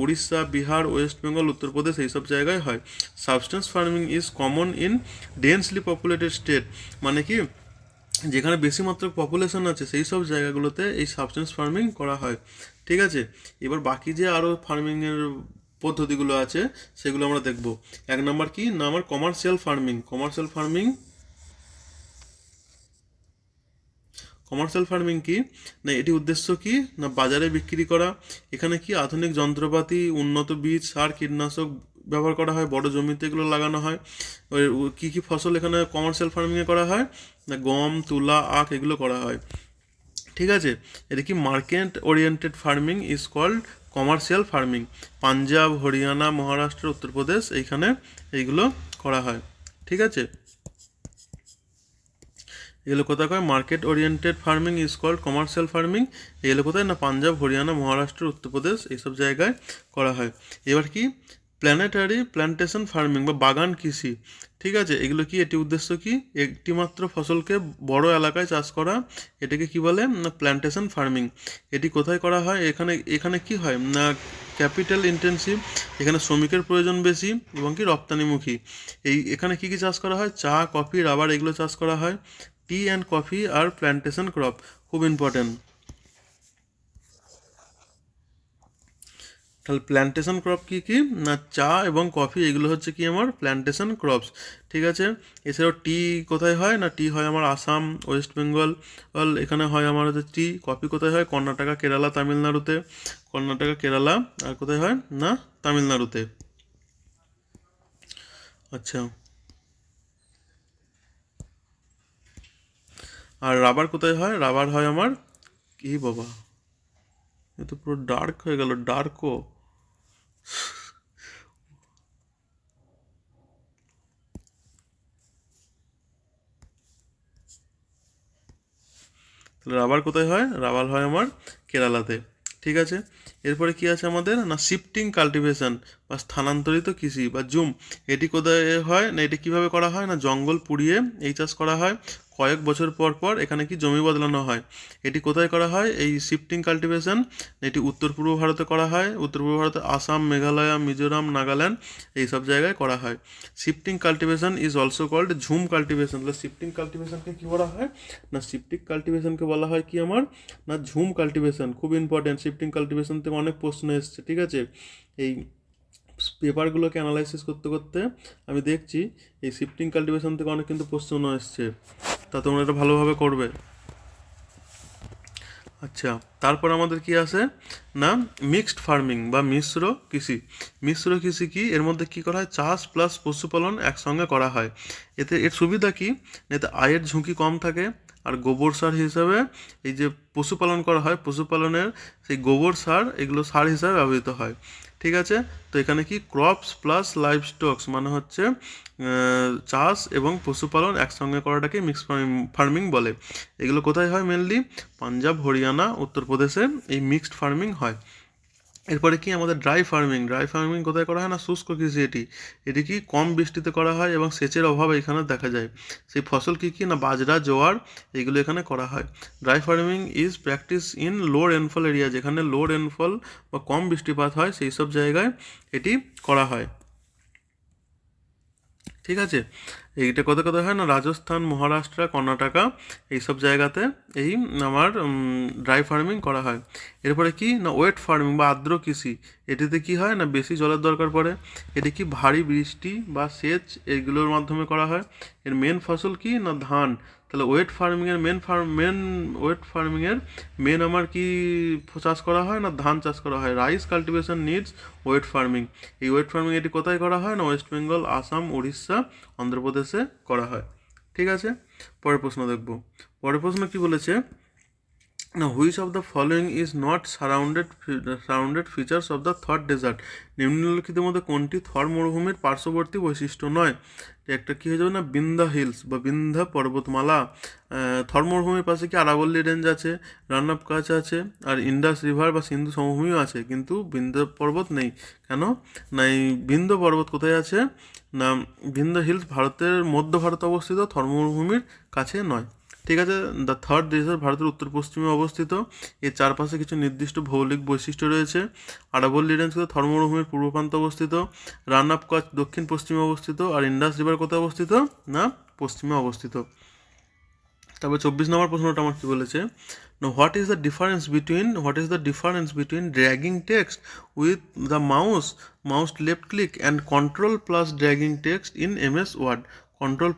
উড়িষ্যা, বিহার, ওয়েস্ট বেঙ্গল, উত্তরপ্রদেশ, এইসব জায়গায় হয়। Substance farming is common in densely populated state, মানে কি যেখানে বেশি মাত্রার পপুলেশন আছে সেই সব জায়গাগুলোতে এই সাবস্টেন্স ফার্মিং করা হয়। ঠিক আছে, এবার বাকি যে আরও ফার্মিংয়ের পদ্ধতিগুলো আছে সেগুলো আমরা দেখব। 1 নম্বর কি না আমার কমার্শিয়াল ফার্মিং কি না এটি উদ্দেশ্য কি না বাজারে বিক্রি করা। এখানে কি আধুনিক যন্ত্রপাতি, উন্নত বীজ, সার, কীটনাশক ব্যবহার করা হয়, বড় জমিতে এগুলো লাগানো হয়। কি কি ফসল এখানে কমার্শিয়াল ফার্মিংয়ে করা হয়, না গম, তুলা, আখ এগুলো করা হয়। ঠিক আছে, এটা কি market oriented farming is called commercial farming. Punjab, Haryana, Maharashtra, Uttar Pradesh এইখানে এইগুলো করা হয়। ঠিক আছে, এগুলো কোথায় হয়, market oriented farming is called commercial farming. এগুলো কোথায় না পাঞ্জাব, হরিয়ানা, মহারাষ্ট্র, উত্তরপ্রদেশ এইসব জায়গায় করা হয়। এবার কি প্ল্যানেটারি প্ল্যান্টেশন ফার্মিং বা বাগান কৃষি। ঠিক আছে, এগুলো কি এটি উদ্দেশ্য কি একটি মাত্র ফসলকে বড় এলাকায় চাষ করা, এটাকে কি বলে না প্ল্যান্টেশন ফার্মিং। এটি কোথায় করা হয়, এখানে কি হয় না ক্যাপিটাল ইন্টেন্সিভ, এখানে শ্রমিকের প্রয়োজন বেশি, এবং কি রপ্তানিমুখী। এখানে কি কি চাষ করা হয়, চা, কফি, রাবার এগুলো চাষ করা হয়। টি অ্যান্ড কফি আর প্ল্যান্টেশন ক্রপ, খুব ইম্পর্টেন্ট। তাহলে প্ল্যান্টেশন ক্রপ কি কি না চা এবং কফি, এগুলো হচ্ছে কি আমার প্ল্যান্টেশন ক্রপস। ঠিক আছে, এছাড়াও টি কোথায় হয় না টি হয় আমার আসাম, ওয়েস্ট বেঙ্গল, এখানে হয় আমার হচ্ছে টি। কফি কোথায় হয়, কর্ণাটকা, কেরালা, তামিলনাড়ুতে। আর কোথায় হয় না তামিলনাড়ুতে। আচ্ছা, আর রাবার কোথায় হয়, রাবার হয় আমার কি বাবা, এ তো পুরো ডার্ক হয়ে গেল, ডার্কও। তাহলে রাবার কোথায় হয়, রাবার হয় আমার কেরালাতে। ঠিক আছে, এরপরে কি আছে আমাদের না শিফটিং কাল্টিভেশন বা স্থানান্তরিত কৃষি বা জুম। এটি কোথায় হয় না এটি কিভাবে করা হয় না জঙ্গল পুড়িয়ে এই চাষ করা হয়, কয়েক বছর পর পর এখানে কি জমি বদলানো হয়। এটি কোথায় করা হয় এই শিফটিং কাল্টিভেশন, এটি উত্তর পূর্ব ভারতে করা হয়। উত্তর পূর্ব ভারতে আসাম, মেঘালয়, মিজোরাম, নাগাল্যান্ড এইসব জায়গায় করা হয়। Shifting cultivation is also called jhum cultivation. তাহলে শিফটিং কাল্টিভেশনকে কি বলা হয় না শিফটিং কাল্টিভেশনকে বলা হয় কি আমার না ঝুম কাল্টিভেশন। খুব ইম্পর্টেন্ট, শিফটিং কাল্টিভেশন থেকে অনেক প্রশ্ন এসছে। ঠিক আছে, এই পেপারগুলোকে অ্যানালাইসিস করতে করতে আমি দেখছি এই শিফটিং কাল্টিভেশন থেকে অনেক কিন্তু প্রশ্ন এসছে, তা তোমরা এটা ভালোভাবে করবে। আচ্ছা, তারপর আমাদের কি আছে না মিক্সড ফার্মিং বা মিশ্র কৃষি কি এর মধ্যে কি করা হয় চাষ প্লাস পশুপালন একসঙ্গে করা হয়। এর সুবিধা কি, এতে আয়ের ঝুঁকি কম থাকে, আর গোবর সার হিসাবে এই যে পশুপালন করা হয় পশুপালনের সেই গোবর সার এগুলো সার হিসাবে ব্যবহৃত হয়। ঠিক আছে, তো এখানে কি ক্রপস প্লাস লাইভ স্টকস মানে হচ্ছে চাষ এবং পশুপালন একসঙ্গে করাটাকে মিক্স ফার্মিং বলে। এগুলো কোথায় হয় মেনলি পাঞ্জাব, হরিয়ানা, উত্তরপ্রদেশে এই মিক্সড ফার্মিং হয়। এরপরে কি আমাদের ড্রাই ফার্মিং। ড্রাই ফার্মিং কোথায় করা হয় না শুষ্ক কৃষি। এটি কি কম বৃষ্টিতে করা হয় এবং সেচের অভাব এখানে দেখা যায়। সেই ফসল কি কি না বাজরা, জোয়ার এগুলো এখানে করা হয়। Dry farming is practice in low rainfall area, যেখানে লো রেনফল বা কম বৃষ্টিপাত হয় সেই সব জায়গায় এটি করা হয়। ঠিক আছে, এইটা কোথায় কোথায় হয় না রাজস্থান, মহারাষ্ট্র, কর্ণাটকা এইসব জায়গাতে এই আমার ড্রাই ফার্মিং করা হয়। এরপরে কি না ওয়েট ফার্মিং বা আর্দ্র কৃষি। এটিতে কি হয় না বেশি জলের দরকার পড়ে। এটি কি ভারী বৃষ্টি বা সেচ এগুলোর মাধ্যমে করা হয়। এর মেন ফসল কি না ধান। তাহলে ওয়েট ফার্মিংয়ের ওয়েট ফার্মিংয়ের মেন আমার কি চাষ করা হয় না ধান চাষ করা হয়। Rice cultivation needs wet farming. এই ওয়েট ফার্মিং এটি কোথায় করা হয় না ওয়েস্ট বেঙ্গল, আসাম, উড়িষ্যা, অন্ধ্রপ্রদেশে করা হয়। ঠিক আছে, পরের প্রশ্ন দেখব। পরের প্রশ্ন কি বলেছে না which of the following is not surrounded features of the Thar desert. নিম্নলিখিতের মধ্যে কোনটি থর মরুভূমির পার্শ্ববর্তী বৈশিষ্ট্য নয়। একটা কী হয়ে যাবে না বিন্ধ্যা হিলস বা বিন্ধ্যা পর্বতমালা। থর মরুভূমির পাশে কি আরাবল্লী রেঞ্জ আছে, রান অফ কাচ আছে, আর ইন্ডাস রিভার বা সিন্ধু সমভূমিও আছে, কিন্তু বিন্ধ্য পর্বত নেই। কেন না এই বিন্ধ্য পর্বত কোথায় আছে না বিন্ধ্য হিলস ভারতের মধ্য ভারতে অবস্থিত, থর মরুভূমির কাছে নয়। ঠিক আছে, দ্য থার্ড ডেজার্ট ভারতের উত্তর পশ্চিমে অবস্থিত। এর চারপাশে কিছু নির্দিষ্ট ভৌগোলিক বৈশিষ্ট্য রয়েছে। আরাবল্লী রেঞ্জ কোথায় থর মরুভূমির পূর্ব প্রান্তে অবস্থিত, রান অফ কচ দক্ষিণ পশ্চিমে অবস্থিত, আর ইন্ডাস রিভার কোথায় অবস্থিত না পশ্চিমে অবস্থিত। তারপর 24 নম্বর প্রশ্নটা আমার কি বলেছে না what is the difference between dragging text with the mouse left click and control plus dragging text in MS Word. Control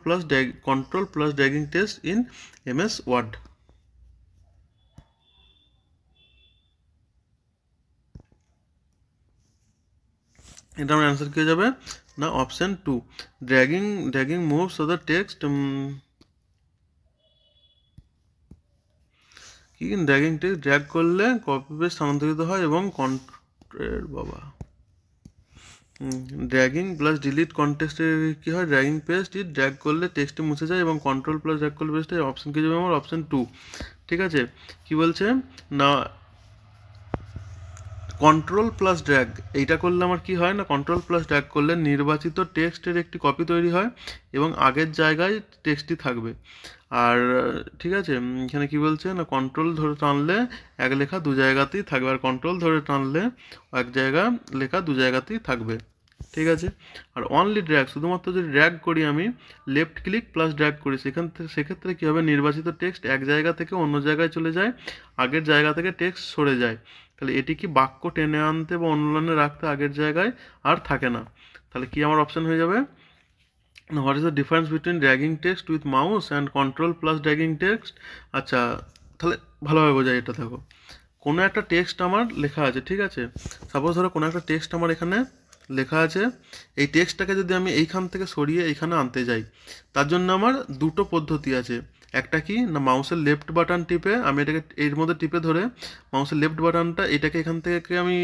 plus dragging text in MS Word. এটা আমার অ্যান্সার কী হয়ে যাবে না option 2। Dragging moves of the text কি dragging text drag করলে copy paste স্থানান্তরিত হয় এবং ড্র্যাগিং প্লাস ডিলিট কন্টেক্সটে কী হয় ড্র্যাগিং পেস্ট ড্র্যাগ করলে টেক্সটে মুছে যায় এবং কন্ট্রোল প্লাস ড্র্যাগ করলে পেস্টে অপশান কী যাবে আমার অপশান 2। ঠিক আছে, কি বলছে না কন্ট্রোল প্লাস ড্র্যাগ এইটা করলে আমার কি হয় না কন্ট্রোল প্লাস ড্র্যাগ করলে নির্বাচিত টেক্সটের একটি কপি তৈরি হয় এবং আগের জায়গায় টেক্সটটি থাকবে। আর ঠিক আছে, এখানে কি বলছে না কন্ট্রোল ধরে টানলে এক লেখা দু জায়গাতেই থাকবে, আর কন্ট্রোল ধরে টানলে এক জায়গা লেখা দু জায়গাতেই থাকবে। ঠিক আছে, আর অনলি ড্র্যাগ শুধুমাত্র যদি ড্র্যাগ করি আমি লেফট ক্লিক প্লাস ড্র্যাগ করি সেক্ষেত্রে কী হবে নির্বাচিত টেক্সট এক জায়গা থেকে অন্য জায়গায় চলে যায়, আগের জায়গা থেকে টেক্সট সরে যায়। তাহলে এটি কি বাক্য টেনে আনতে বা অনুলানে রাখতে আগের জায়গায় আর থাকে না। তাহলে কি আমার অপশান হয়ে যাবে what is the difference between dragging text with mouse and control plus dragging text. আচ্ছা, তাহলে ভালোভাবে বোঝাই এটা দেখো। কোনো একটা টেক্সট আমার লেখা আছে, ঠিক আছে, সাপোজ ধরো কোনো একটা টেক্সট আমার এখানে লেখা আছে, এই টেক্সটটাকে যদি আমি এইখান থেকে সরিয়ে এইখানে আনতে যাই তার জন্য আমার দুটো পদ্ধতি আছে। একটা কি না মাউসের লেফট বাটন টিপে আমি এটাকে এর মধ্যে টিপে ধরে মাউসের লেফট বাটনটা এটাকে এখান থেকে আমি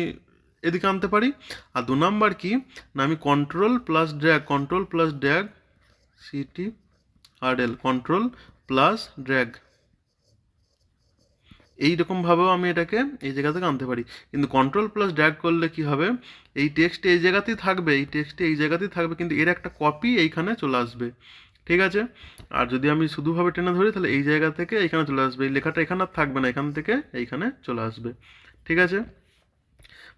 এদিকে আনতে পারি। আর দু নাম্বার কি না আমি control plus drag C T R L control plus drag এইরকমভাবেও আমি এটাকে এই জায়গা থেকে আনতে পারি। কিন্তু কন্ট্রোল প্লাস ড্র্যাগ করলে কি হবে এই টেক্সটে এই জায়গাতেই থাকবে, কিন্তু এর একটা কপি এইখানে চলে আসবে। ঠিক আছে, আর যদি আমি শুধুভাবে টেনে ধরি তাহলে এই জায়গা থেকে এইখানে চলে আসবে, এই লেখাটা এখানে আর থাকবে না, এখান থেকে এইখানে চলে আসবে। ঠিক আছে,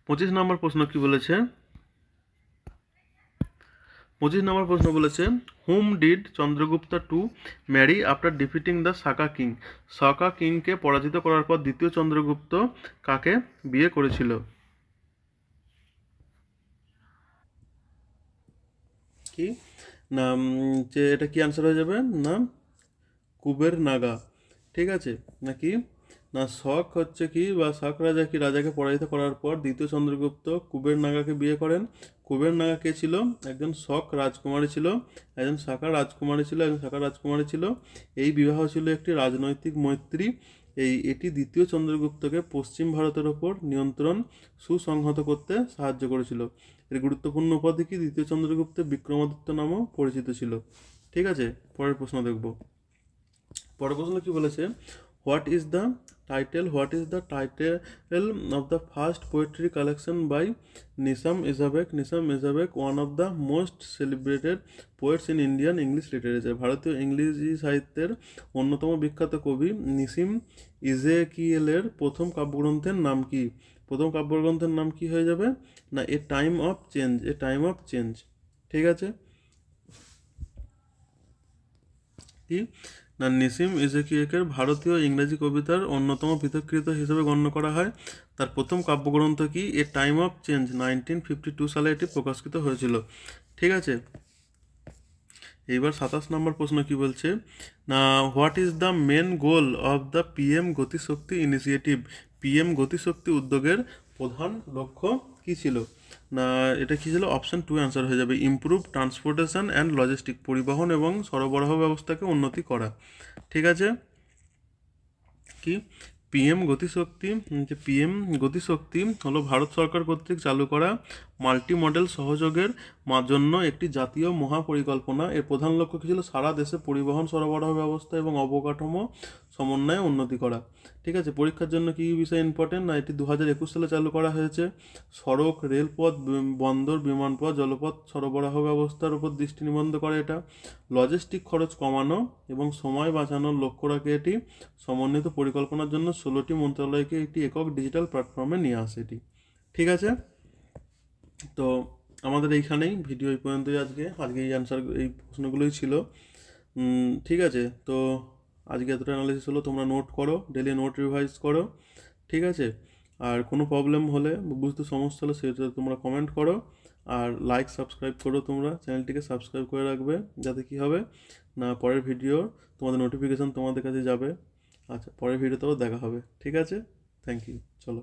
25 নম্বর প্রশ্ন কি বলেছে 25 নম্বর প্রশ্ন বলেছে hmm did Chandragupta to marry after defeating the Saka কিংকে পরাজিত করার পর দ্বিতীয় চন্দ্রগুপ্ত কাকে বিয়ে করেছিল। কি না যে এটা কি আনসার হয়ে যাবে না কুবের নাগা। ঠিক আছে, নাকি না শক হচ্ছে কি বা শক রাজা কি রাজাকে পরাজিত করার পর দ্বিতীয় চন্দ্রগুপ্ত কুবের নাগাকে বিয়ে করেন। কুবের নাগা কে ছিল একজন শক রাজকুমারী ছিল, একজন শাখা রাজকুমারী ছিল। এই বিবাহ ছিল একটি রাজনৈতিক মৈত্রী। এটি দ্বিতীয় চন্দ্রগুপ্তকে পশ্চিম ভারতের ওপর নিয়ন্ত্রণ সুসংহত করতে সাহায্য করেছিল। এর গুরুত্বপূর্ণ উপাধি কি দ্বিতীয় চন্দ্রগুপ্ত বিক্রমাদিত্য নামও পরিচিত ছিল। ঠিক আছে, পরের প্রশ্ন দেখব। পরের প্রশ্ন কি বলেছে what is the title, what is the title of the first poetry collection by নিসাম ইজাবেক? নিসাম ইজাবেক one of the most celebrated poets in Indian English literature. ভারতীয় ইংরেজি সাহিত্যের অন্যতম বিখ্যাত কবি নিসিম ইজেকিয়েলের প্রথম কাব্যগ্রন্থের নাম কি? প্রথম কাব্যগ্রন্থের নাম কি হয়ে যাবে? না, এ time of change. A time of change. ঠিক আছে, কি না, নিসিম ইজেকিয়েলের ভারতীয় ইংরেজি কবিতার অন্যতম পৃথককৃত হিসেবে গণ্য করা হয়। তার প্রথম কাব্যগ্রন্থ কি? এ টাইম অফ চেঞ্জ। 1952 সালে এটি প্রকাশিত হয়েছিল। ঠিক আছে, এইবার 27 নম্বর প্রশ্ন কি বলছে? না, what is the main goal of the PM Gati Shakti initiative? PM Gati Shakti উদ্যোগের প্রধান লক্ষ্য কি ছিল? না, এটা কি ছিল? অপশন 2 অ্যান্সার হয়ে যাবে, ইমপ্রুভ ট্রান্সপোর্টেশন অ্যান্ড লজিস্টিক, পরিবহন এবং সরবরাহ ব্যবস্থাকে উন্নতি করা। ঠিক আছে, কি পিএম গতিশক্তি? পিএম গতিশক্তি হলো ভারত সরকার কর্তৃক চালু করা মাল্টি মডেল সহযোগের জন্য একটি জাতীয় মহাপরিকল্পনা। এর প্রধান লক্ষ্য কী ছিল? সারা দেশে পরিবহন সরবরাহ ব্যবস্থা এবং অবকাঠামো সমন্বয়ে উন্নতি করা। ঠিক আছে, পরীক্ষার জন্য কী বিষয় ইম্পর্টেন্ট? না, এটি 2021 সালে চালু করা হয়েছে। সড়ক, রেলপথ, বন্দর, বিমানপথ, জলপথ সরবরাহ ব্যবস্থার উপর দৃষ্টি নিবদ্ধ করে এটা। লজিস্টিক খরচ কমানো এবং সময় বাঁচানোর লক্ষ্য রাখে এটি। সমন্বিত পরিকল্পনার জন্য 16টি মন্ত্রণালয়কে একটি একক ডিজিটাল প্ল্যাটফর্মে নিয়ে আসে এটি। ঠিক আছে, তো আমাদের এইখানেই ভিডিও এই পর্যন্তই। আজকে এই অ্যান্সার, এই প্রশ্নগুলোই ছিল। ঠিক আছে, তো আজকে এতটা অ্যানালিসিস হলো। তোমরা নোট করো, ডেলি নোট রিভাইজ করো। ঠিক আছে, আর কোনো প্রবলেম হলে, বুঝতে সমস্যা হলে সেটা তোমরা কমেন্ট করো। আর লাইক, সাবস্ক্রাইব করো, তোমরা চ্যানেলটিকে সাবস্ক্রাইব করে রাখবে, যাতে কি হবে না পরের ভিডিও তোমাদের নোটিফিকেশান তোমাদের কাছে যাবে। আচ্ছা, পরের ভিডিওতেও দেখা হবে। ঠিক আছে, থ্যাংক ইউ। চলো।